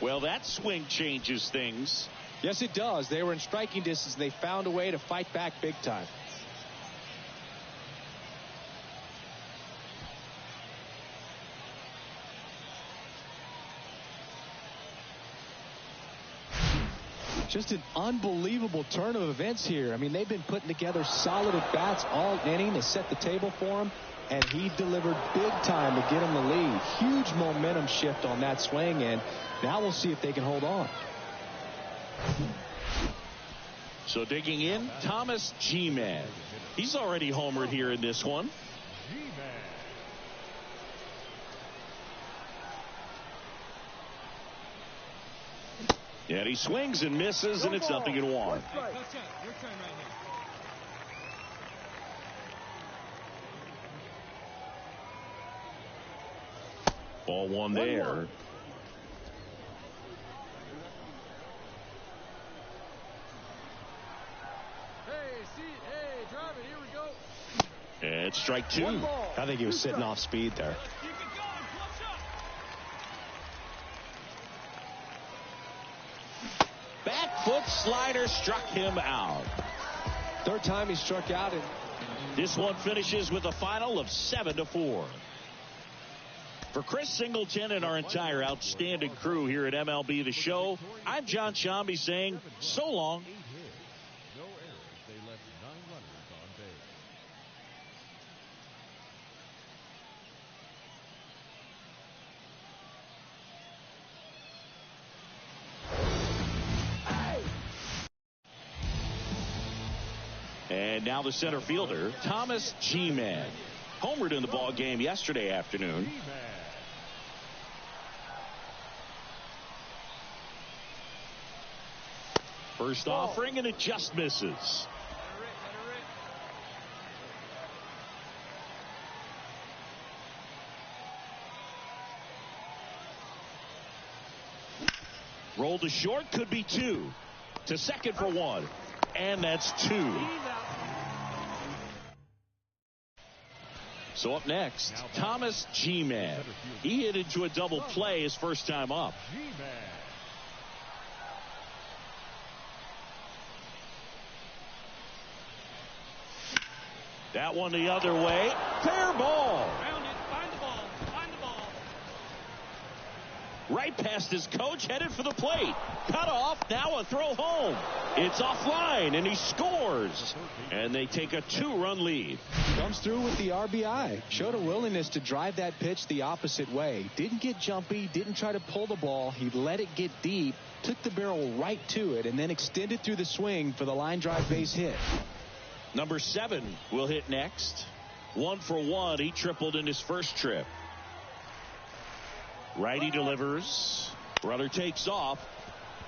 A: Well, that swing changes things.
B: Yes, it does. They were in striking distance, and they found a way to fight back big time. Just an unbelievable turn of events here. I mean, they've been putting together solid at-bats all inning to set the table for him, and he delivered big time to get him the lead. Huge momentum shift on that swing, and now we'll see if they can hold on.
A: So digging in, Thomas G-Man. He's already homered here in this one. And he swings and misses, and it's 0-1.
D: Hey, Coach, your turn right here.
A: Ball one there.
D: Hey, drive it. Here we go.
A: And it's strike two.
B: I think he was sitting off speed there.
D: Keep it going. Close up.
A: Back foot slider struck him out.
B: Third time he struck out in
A: This one finishes with a final of 7-4. For Chris Singleton and our entire outstanding crew here at MLB The Show, I'm John Shambi saying so long.
C: 8 hits, no errors. They left 9 runners on base.
A: And now the center fielder, Thomas G-Man. Homered in the ball game yesterday afternoon. First offering, and it just misses. Rolled to short, could be 2. To second for 1. And that's 2. So up next, Thomas G-Man. He hit into a double play his first time up. That one the other way. Fair ball.
D: Round it. Find the ball. Find the ball.
A: Right past his coach, headed for the plate. Cut off, now a throw home. It's offline, and he scores. And they take a 2-run lead.
B: Comes through with the RBI. Showed a willingness to drive that pitch the opposite way. Didn't get jumpy, didn't try to pull the ball. He let it get deep, took the barrel right to it, and then extended through the swing for the line drive base hit.
A: Number 7 will hit next. 1 for 1. He tripled in his first trip. Righty delivers. Runner takes off.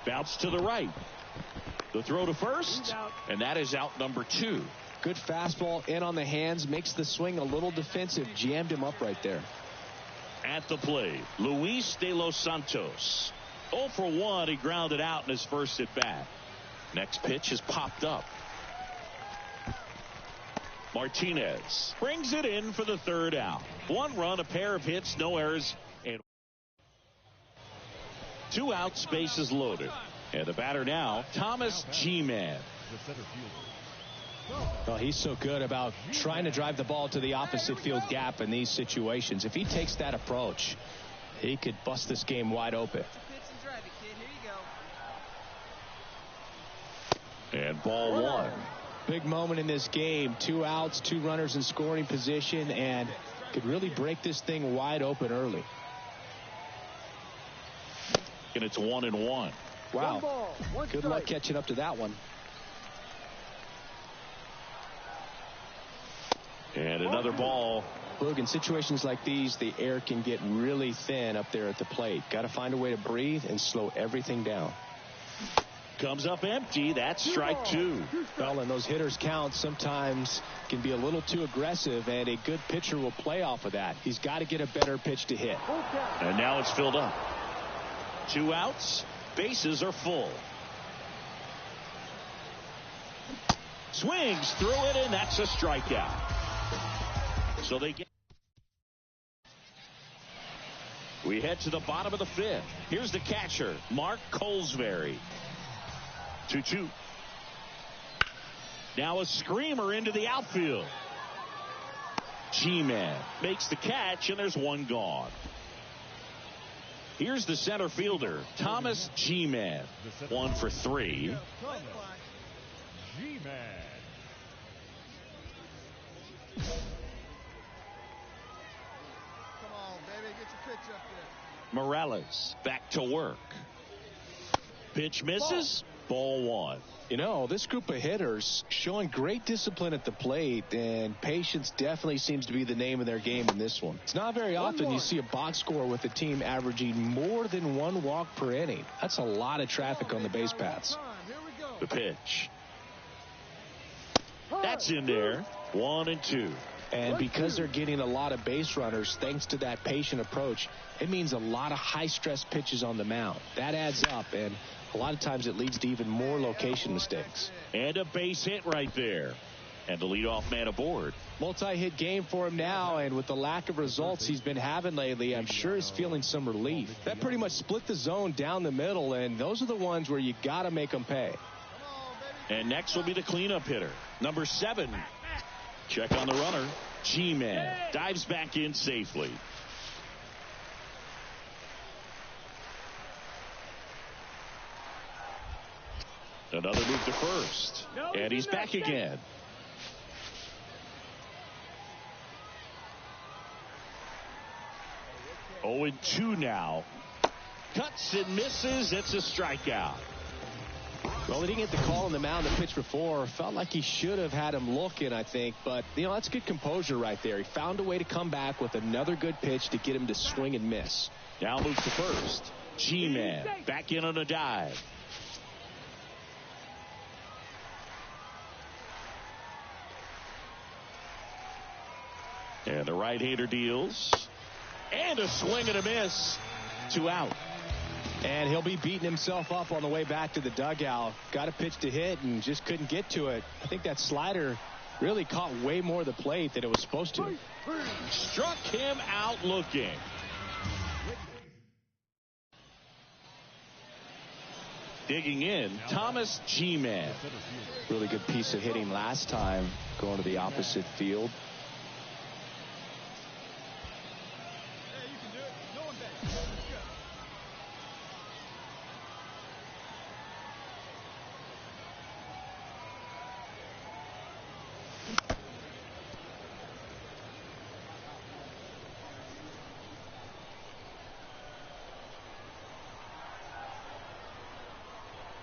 A: Bounce to the right. The throw to first. And that is out number 2.
B: Good fastball in on the hands. Makes the swing a little defensive. Jammed him up right there.
A: At the plate, Luis de los Santos. 0 for 1. He grounded out in his first at bat. Next pitch is popped up. Martinez brings it in for the 3rd out. 1 run, a pair of hits, no errors, and 2 outs, bases loaded. And the batter now, Thomas G-Man.
B: Well, he's so good about trying to drive the ball to the opposite field gap in these situations. If he takes that approach, he could bust this game wide open.
A: And ball 1.
B: Big moment in this game. 2 outs, 2 runners in scoring position, and could really break this thing wide open early.
A: And it's 1-1.
B: Wow. Good luck catching up to that one.
A: And another ball.
B: Look, in situations like these, the air can get really thin up there at the plate. Got to find a way to breathe and slow everything down.
A: Comes up empty. That's strike 2.
B: Well, and those hitters count sometimes can be a little too aggressive, and a good pitcher will play off of that. He's got to get a better pitch to hit.
A: And now it's filled up. 2 outs. Bases are full. Swings through it, and that's a strikeout. So they get. We head to the bottom of the 5th. Here's the catcher, Mark Colesbury. 2-2. Now a screamer into the outfield. G-Man makes the catch, and there's 1 gone. Here's the center fielder, Thomas G-Man. 1 for 3.
C: G-Man.
D: Come on, baby. Get your pitch up there.
A: Morales back to work. Pitch misses. Ball 1.
B: You know, this group of hitters showing great discipline at the plate, and patience definitely seems to be the name of their game in this one. It's not very often you see a box score with a team averaging more than 1 walk per inning. That's a lot of traffic on the base paths.
A: The pitch. That's in there. 1-2.
B: And because they're getting a lot of base runners thanks to that patient approach, it means a lot of high-stress pitches on the mound. That adds up, and a lot of times it leads to even more location mistakes.
A: And a base hit right there. And the leadoff man aboard.
B: Multi-hit game for him now, and with the lack of results he's been having lately, I'm sure he's feeling some relief. That pretty much split the zone down the middle, and those are the ones where you got to make them pay.
A: And next will be the cleanup hitter, number 7, Check on the runner. G-Man dives back in safely. Another move to first. And he's back again. Oh, and 2 now. Cuts and misses. It's a strikeout.
B: Well, he didn't get the call on the mound that pitch before. Felt like he should have had him looking, I think. But, that's good composure right there. He found a way to come back with another good pitch to get him to swing and miss.
A: Now moves to first. G-Man back in on a dive. And the right-hander deals. And a swing and a miss. 2 out.
B: And he'll be beating himself up on the way back to the dugout. Got a pitch to hit and just couldn't get to it. I think that slider really caught way more of the plate than it was supposed to.
A: Struck him out looking. Digging in, Thomas G-Man.
B: Really good piece of hitting last time, going to the opposite field.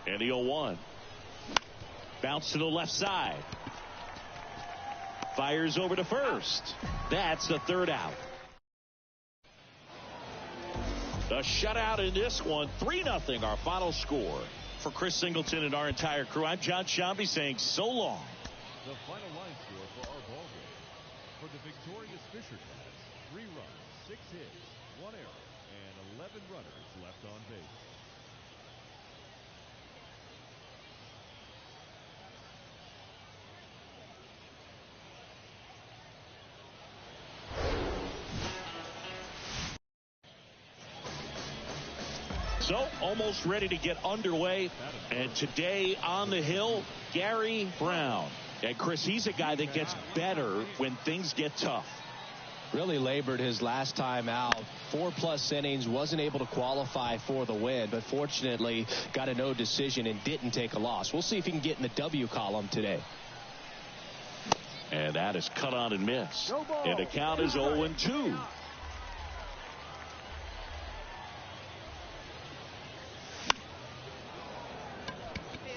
A: And the 0-1. Bounce to the left side. Fires over to first. That's the 3rd out. A shutout in this one. 3-0 our final score. For Chris Singleton and our entire crew, I'm John Shambi saying so long.
C: The final line score for our ball game. For the victorious Fisher-Cats, 3 runs, 6 hits, 1 error, and 11 runners left on base.
A: So, almost ready to get underway. And today on the hill, Gary Brown. And Chris, he's a guy that gets better when things get tough.
B: Really labored his last time out. 4+ innings, wasn't able to qualify for the win, but fortunately got a no decision and didn't take a loss. We'll see if he can get in the W column today.
A: And that is cut on and missed. And the count is 0-2.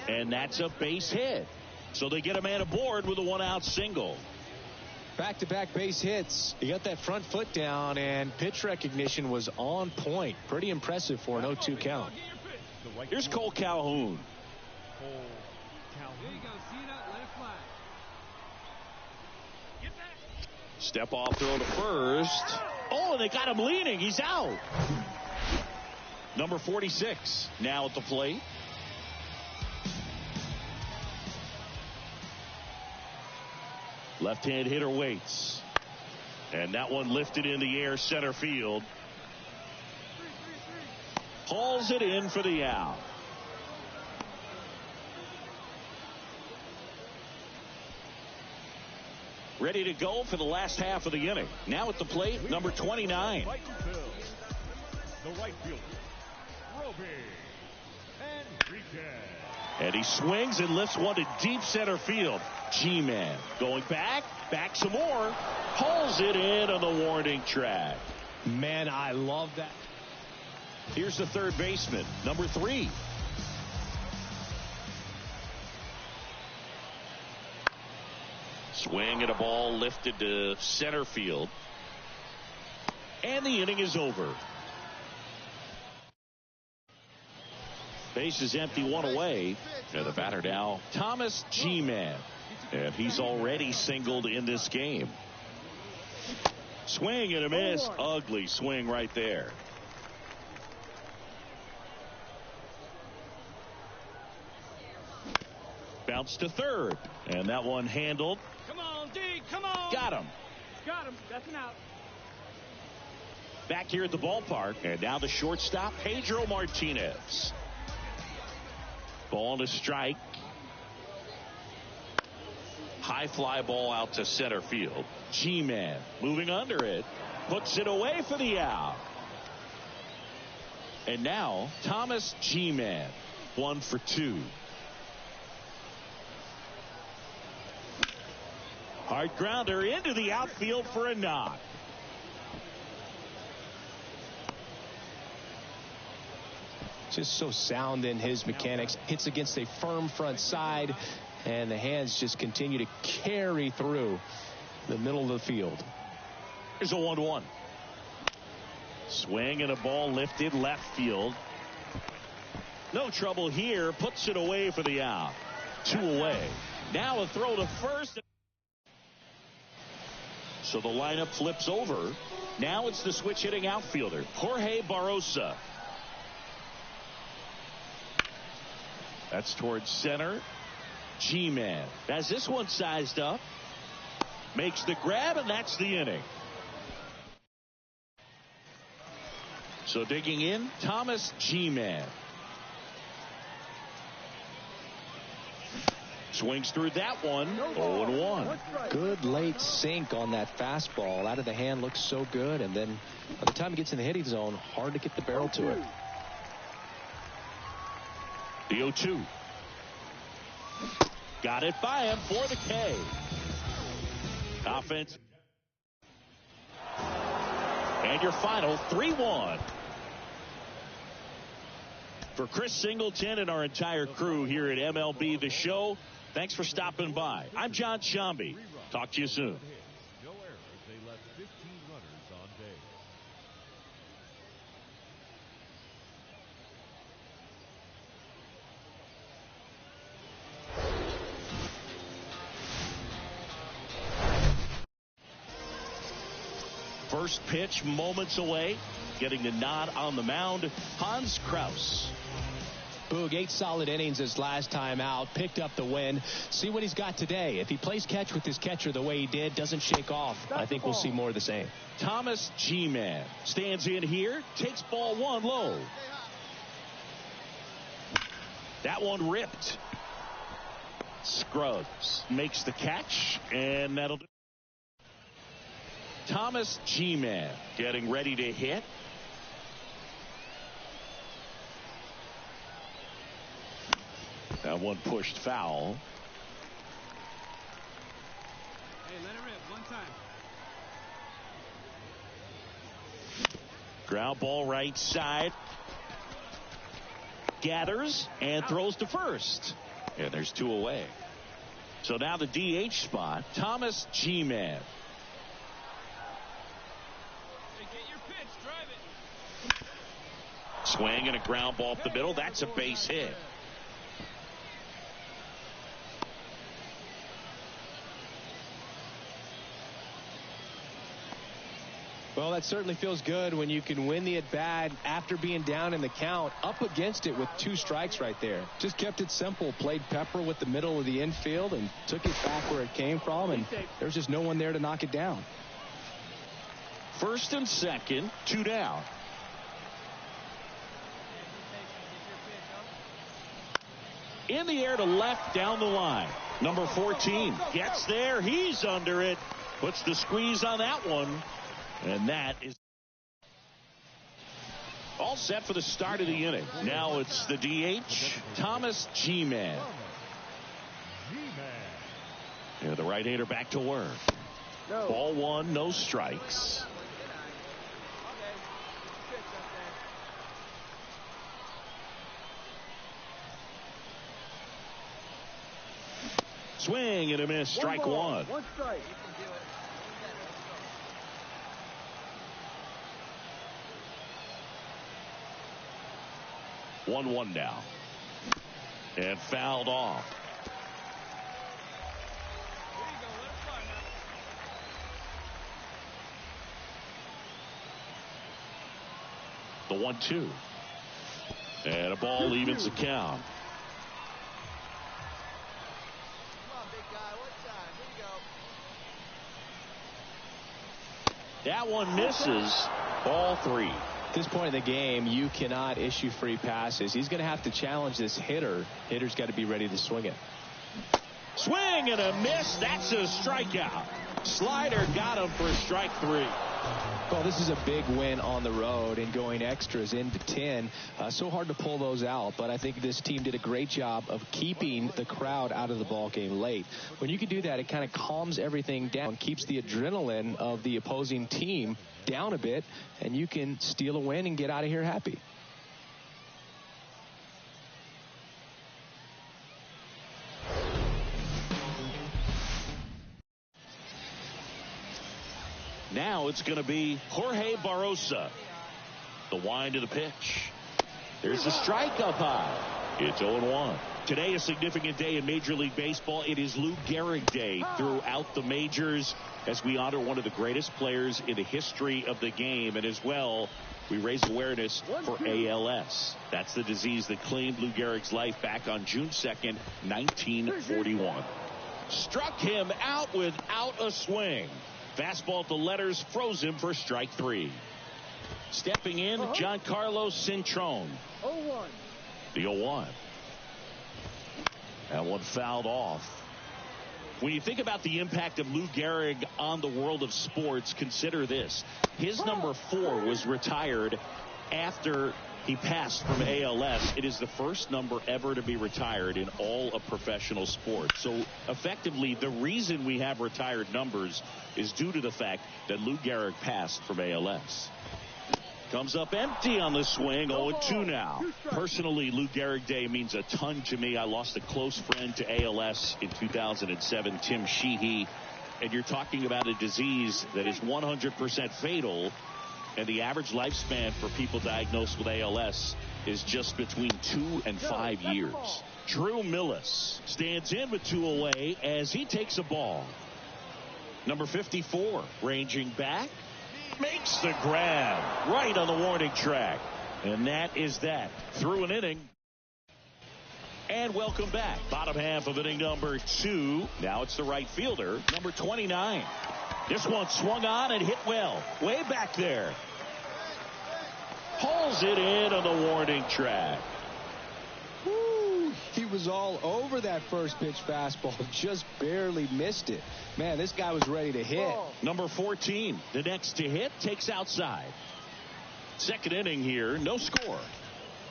A: And that's a base hit. So they get a man aboard with a 1-out single.
B: Back-to-back base hits. He got that front foot down, and pitch recognition was on point. Pretty impressive for an 0-2 count.
A: Here's Cole Calhoun.
D: There you go, Cena, let it fly. Get back.
A: Step off throw to first. Oh, they got him leaning. He's out. Number 46 now at the plate. Left-hand hitter waits. And that one lifted in the air center field. Hauls it in for the out. Ready to go for the last half of the inning. Now at the plate, number 29.
C: Right field. The right fielder, Roby Enriquez.
A: And he swings and lifts one to deep center field. G-Man going back some more. Pulls it in on the warning track.
B: Man, I love that.
A: Here's the third baseman, number 3. Swing and a ball lifted to center field. And the inning is over. Base is empty, 1 away. And the batter now, Thomas G-Man. And he's already singled in this game. Swing and a miss. Ugly swing right there. Bounce to third. And that one handled.
D: Come on, D, come on.
A: Got him.
D: Got him. That's an out.
A: Back here at the ballpark. And now the shortstop, Pedro Martinez. Ball to strike. High fly ball out to center field. G-Man moving under it. Puts it away for the out. And now Thomas G-Man, 1 for 2. Hard grounder into the outfield for a knock.
B: Just so sound in his mechanics. Hits against a firm front side, and the hands just continue to carry through the middle of the field.
A: Here's a 1-1. Swing and a ball lifted left field. No trouble here. Puts it away for the out. 2 away. Now a throw to first. So the lineup flips over. Now it's the switch hitting outfielder, Jorge Barrosa. That's towards center. G-Man has this one sized up. Makes the grab, and that's the inning. So digging in, Thomas G-Man. Swings through that one. 0-1.
B: Good late sink on that fastball. Out of the hand, looks so good. And then by the time he gets in the hitting zone, hard to get the barrel to it.
A: The 0-2. Got it by him for the K. Offense. And your final 3-1. For Chris Singleton and our entire crew here at MLB The Show, thanks for stopping by. I'm John Shambi. Talk to you soon.
C: No errors. They left 15 runners on base.
A: First pitch moments away. Getting the nod on the mound, Hans Kraus.
B: Boog, 8 solid innings his last time out. Picked up the win. See what he's got today. If he plays catch with his catcher the way he did, doesn't shake off, I think we'll see more of the same.
A: Thomas G-Man stands in here, takes ball 1 low. That one ripped. Scruggs makes the catch, and that'll do. Thomas G-Man getting ready to hit. That one pushed foul.
D: Hey, let it rip one time.
A: Ground ball right side. Gathers and throws to first. And there's 2 away. So now the DH spot, Thomas G-Man.
D: Hey, get your pitch, drive it.
A: Swing and a ground ball up the middle. That's a base hit.
B: Well, that certainly feels good when you can win the at-bat after being down in the count, up against it with 2 strikes right there. Just kept it simple, played pepper with the middle of the infield and took it back where it came from, and there's just no one there to knock it down.
A: First and second, 2 down. In the air to left down the line. Number 14 gets there. He's under it. Puts the squeeze on that one. And that is all set for the start of the inning. Now it's the DH, Thomas G-Man. Yeah, the right-hander back to work. Ball 1, no strikes. Swing and a miss, strike 1.
F: 1 strike.
A: 1-1 now. And fouled off. The 1-2. And a ball evens the count.
D: Come on, big guy. One time. Here you go.
A: That one misses. Ball 3.
B: At this point in the game, you cannot issue free passes. He's going to have to challenge this hitter. Hitter's got to be ready to swing it.
A: Swing and a miss. That's a strikeout. Slider got him for strike 3.
B: Well, this is a big win on the road and going extras into 10. So hard to pull those out, but I think this team did a great job of keeping the crowd out of the ball game late. When you can do that, it kind of calms everything down, keeps the adrenaline of the opposing team down a bit, and you can steal a win and get out of here happy.
A: Now it's going to be Jorge Barrosa. The wind of the pitch. There's a strike up high. It's 0-1. Today, a significant day in Major League Baseball. It is Lou Gehrig Day throughout the majors as we honor one of the greatest players in the history of the game. And as well, we raise awareness for ALS. That's the disease that claimed Lou Gehrig's life back on June 2nd, 1941. Struck him out without a swing. Fastball at the letters, froze him for strike 3. Stepping in, Giancarlo Cintrone.
F: 0-1.
A: The 0-1. That one fouled off. When you think about the impact of Lou Gehrig on the world of sports, consider this. His number 4 was retired after he passed from ALS. It is the first number ever to be retired in all of professional sports. So effectively, the reason we have retired numbers is due to the fact that Lou Gehrig passed from ALS. Comes up empty on the swing. 0-2 now. Personally, Lou Gehrig Day means a ton to me. I lost a close friend to ALS in 2007, Tim Sheehy. And you're talking about a disease that is 100% fatal. And the average lifespan for people diagnosed with ALS is just between 2 and 5 years. Drew Millis stands in with 2 away as he takes a ball. Number 54 ranging back. Makes the grab right on the warning track. And that is that. Through an inning. And welcome back. Bottom half of inning number 2. Now it's the right fielder, number 29. This one swung on and hit well. Way back there. Pulls it in on the warning track.
B: Woo, he was all over that first pitch fastball. Just barely missed it. Man, this guy was ready to hit.
A: Number 14, the next to hit, takes outside. Second inning here, no score.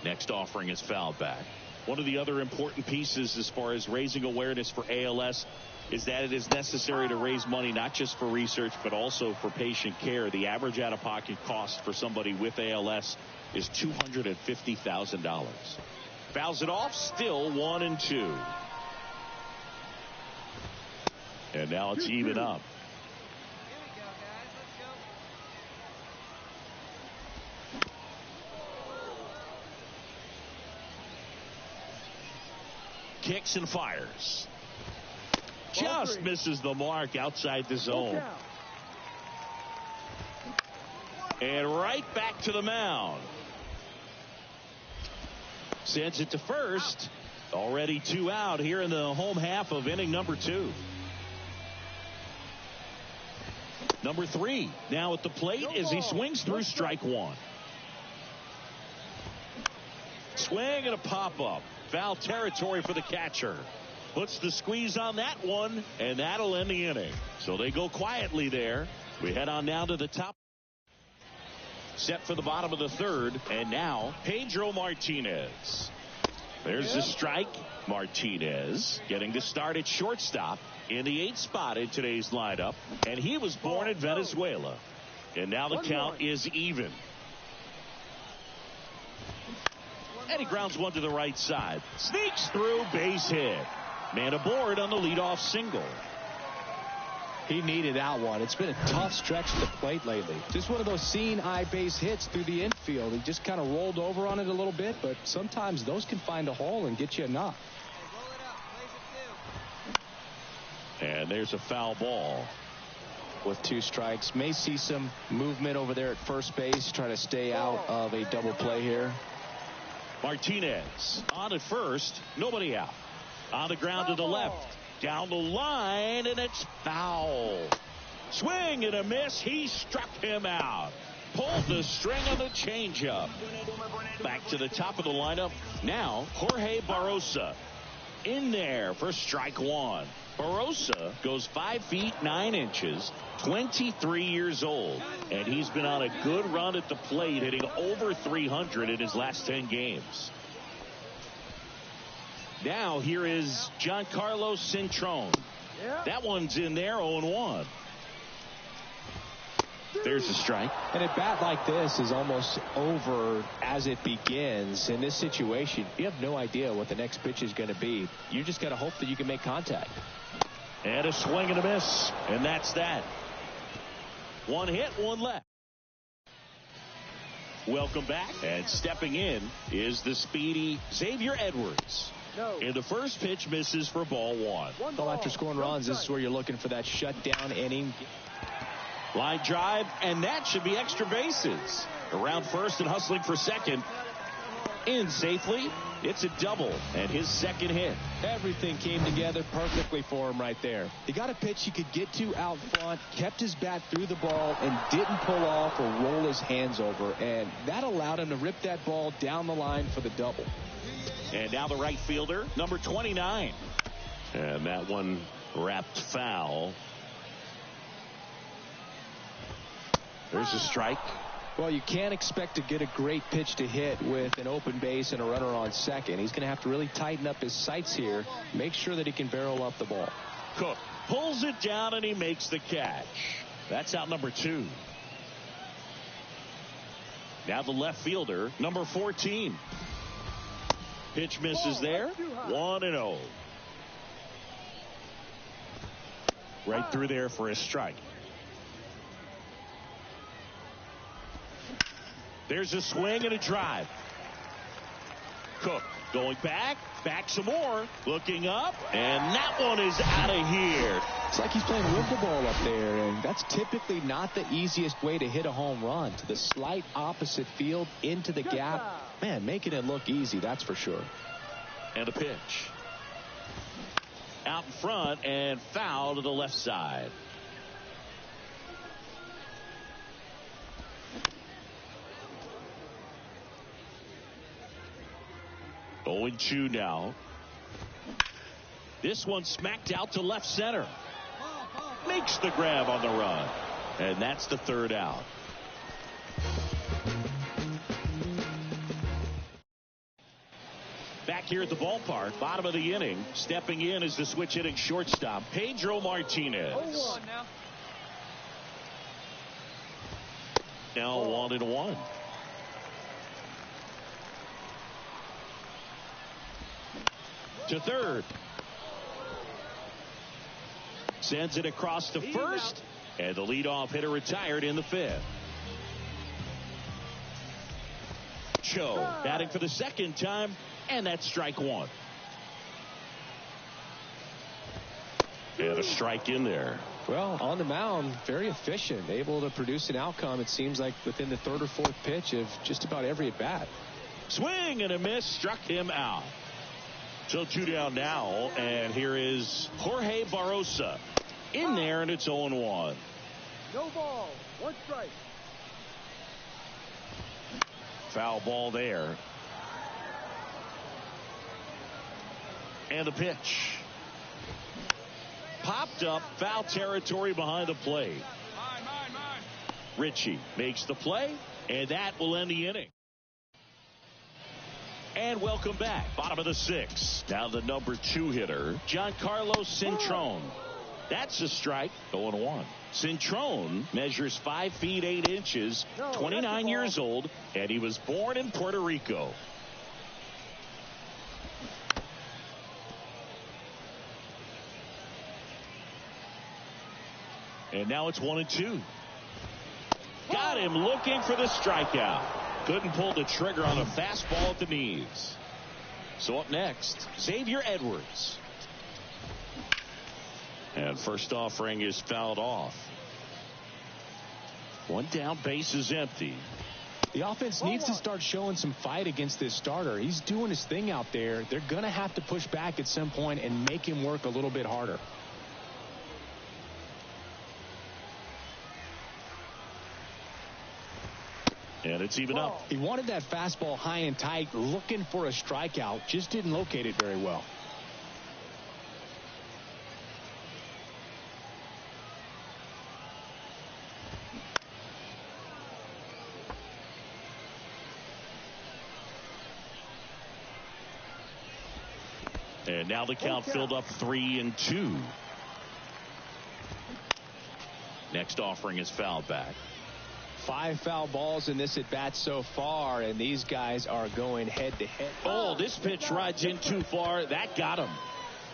A: Next offering is fouled back. One of the other important pieces as far as raising awareness for ALS is that it is necessary to raise money not just for research but also for patient care. The average out-of-pocket cost for somebody with ALS is $250,000. Fouls it off, still 1-2. And now it's even up.
D: Here we go, guys. Let's go.
A: Kicks and fires. Just misses the mark outside the zone. And right back to the mound. Sends it to first. Already 2 out here in the home half of inning number 2. Number 3 now at the plate as he swings through strike 1. Swing and a pop-up. Foul territory for the catcher. Puts the squeeze on that one, and that'll end the inning. So they go quietly there. We head on down to the top. Set for the bottom of the 3rd, and now Pedro Martinez. There's the strike. Martinez getting to start at shortstop in the 8th spot in today's lineup, and he was born in Venezuela. And now the count is even. And he grounds one to the right side. Sneaks through, base hit. Man aboard on the leadoff single.
B: He needed that one. It's been a tough stretch at the plate lately. Just one of those seeing eye base hits through the infield. He just kind of rolled over on it a little bit, but sometimes those can find a hole and get you a knock.
D: Hey, roll it up. Plays it too.
A: And there's a foul ball.
B: With 2 strikes. May see some movement over there at first base, trying to stay out of a double play here.
A: Martinez on at first. Nobody out. On the ground to the left. Down the line, and it's foul. Swing and a miss. He struck him out. Pulled the string on the changeup. Back to the top of the lineup. Now, Jorge Barrosa. In there for strike one. Barossa goes 5 feet 9 inches, 23 years old, and he's been on a good run at the plate, hitting over 300 in his last 10 games. Now here is Giancarlo Cintrone. That one's in there, 0-1. There's a strike.
B: And a bat like this is almost over as it begins. In this situation, you have no idea what the next pitch is going to be. You just got to hope that you can make contact.
A: And a swing and a miss, and that's that. One hit, one left. Welcome back, and stepping in is the speedy Xavier Edwards.
F: No.
A: And the first pitch misses for ball one.
B: Well, after scoring runs, this is where you're looking for that shutdown inning.
A: Line drive, and that should be extra bases. Around first and hustling for second. In safely. It's a double and his second hit.
B: Everything came together perfectly for him right there. He got a pitch he could get to out front, kept his bat through the ball, and didn't pull off or roll his hands over. And that allowed him to rip that ball down the line for the double.
A: And now the right fielder, number 29. And that one wrapped foul. There's a strike.
B: Well, you can't expect to get a great pitch to hit with an open base and a runner on second. He's going to have to really tighten up his sights here, make sure that he can barrel up the ball.
A: Cook pulls it down and he makes the catch. That's out number 2. Now the left fielder, number 14. Pitch misses there. 1-0. Right through there for a strike. There's a swing and a drive. Cook going back some more, looking up, and that one is out of here.
B: It's like he's playing with the ball up there, and that's typically not the easiest way to hit a home run. To the slight opposite field, into the gap. Man, making it look easy, that's for sure.
A: And a pitch. Out in front and foul to the left side. Going 2 now. This one smacked out to left center. Makes the grab on the run. And that's the third out. Back here at the ballpark, bottom of the inning. Stepping in is the switch hitting shortstop, Pedro Martinez. Now 1-1. To third. Sends it across to first. And the leadoff hitter retired in the 5th. Cho batting for the second time. And that's strike 1. And a strike in there.
B: Well, on the mound, very efficient. Able to produce an outcome, it seems like, within the 3rd or 4th pitch of just about every at-bat.
A: Swing and a miss. Struck him out. So 2 down now, and here is Jorge Barossa. In there, and it's 0-1.
F: No ball. 1 strike.
A: Foul ball there. And the pitch. Popped up, foul territory behind the plate. Ritchie makes the play, and that will end the inning. And welcome back. Bottom of the 6th. Now the number 2 hitter, Giancarlo Cintrone. That's a strike. 0-1. Cintrone measures 5 feet 8 inches, 29 years old, and he was born in Puerto Rico. And now it's 1-2. Got him looking for the strikeout. Couldn't pull the trigger on a fastball at the knees. So up next, Xavier Edwards. And first offering is fouled off. 1 down, base is empty.
B: The offense needs to start showing some fight against this starter. He's doing his thing out there. They're going to have to push back at some point and make him work a little bit harder.
A: And it's even up.
B: He wanted that fastball high and tight, looking for a strikeout. Just didn't locate it very well.
A: And now the count filled up 3-2. Next offering is fouled back.
B: 5 foul balls in this at bat so far, and these guys are going head to head.
A: Oh, this pitch rides in too far. That got him.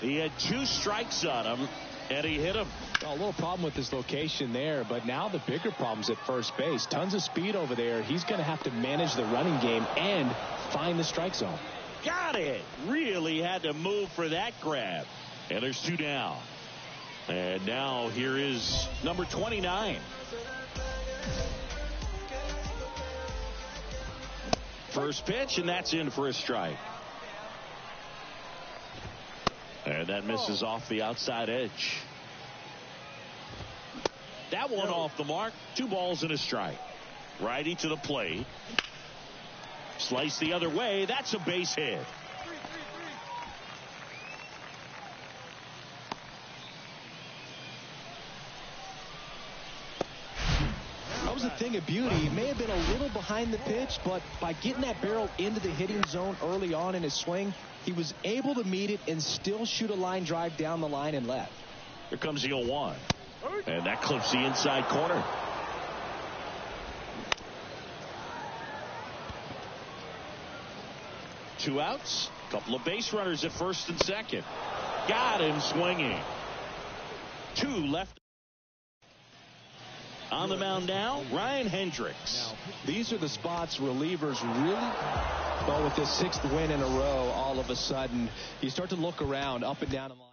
A: He had 2 strikes on him, and he hit him.
B: A little problem with his location there, but now the bigger problem's at first base. Tons of speed over there. He's going to have to manage the running game and find the strike zone.
A: Got it. Really had to move for that grab. And there's 2 down. And now here is number 29. First pitch, and that's in for a strike. And that misses off the outside edge. That one off the mark. 2 balls and a strike. Righty to the plate. Slice the other way. That's a base hit.
B: That was a thing of beauty. He may have been a little behind the pitch, but by getting that barrel into the hitting zone early on in his swing, he was able to meet it and still shoot a line drive down the line and left.
A: Here comes the 0-1. And that clips the inside corner. Two outs. Couple of base runners at first and second. Got him swinging. 2 left. On the mound now, Ryan Hendricks.
B: These are the spots relievers really, well, with this 6th win in a row, all of a sudden, you start to look around up and down the line.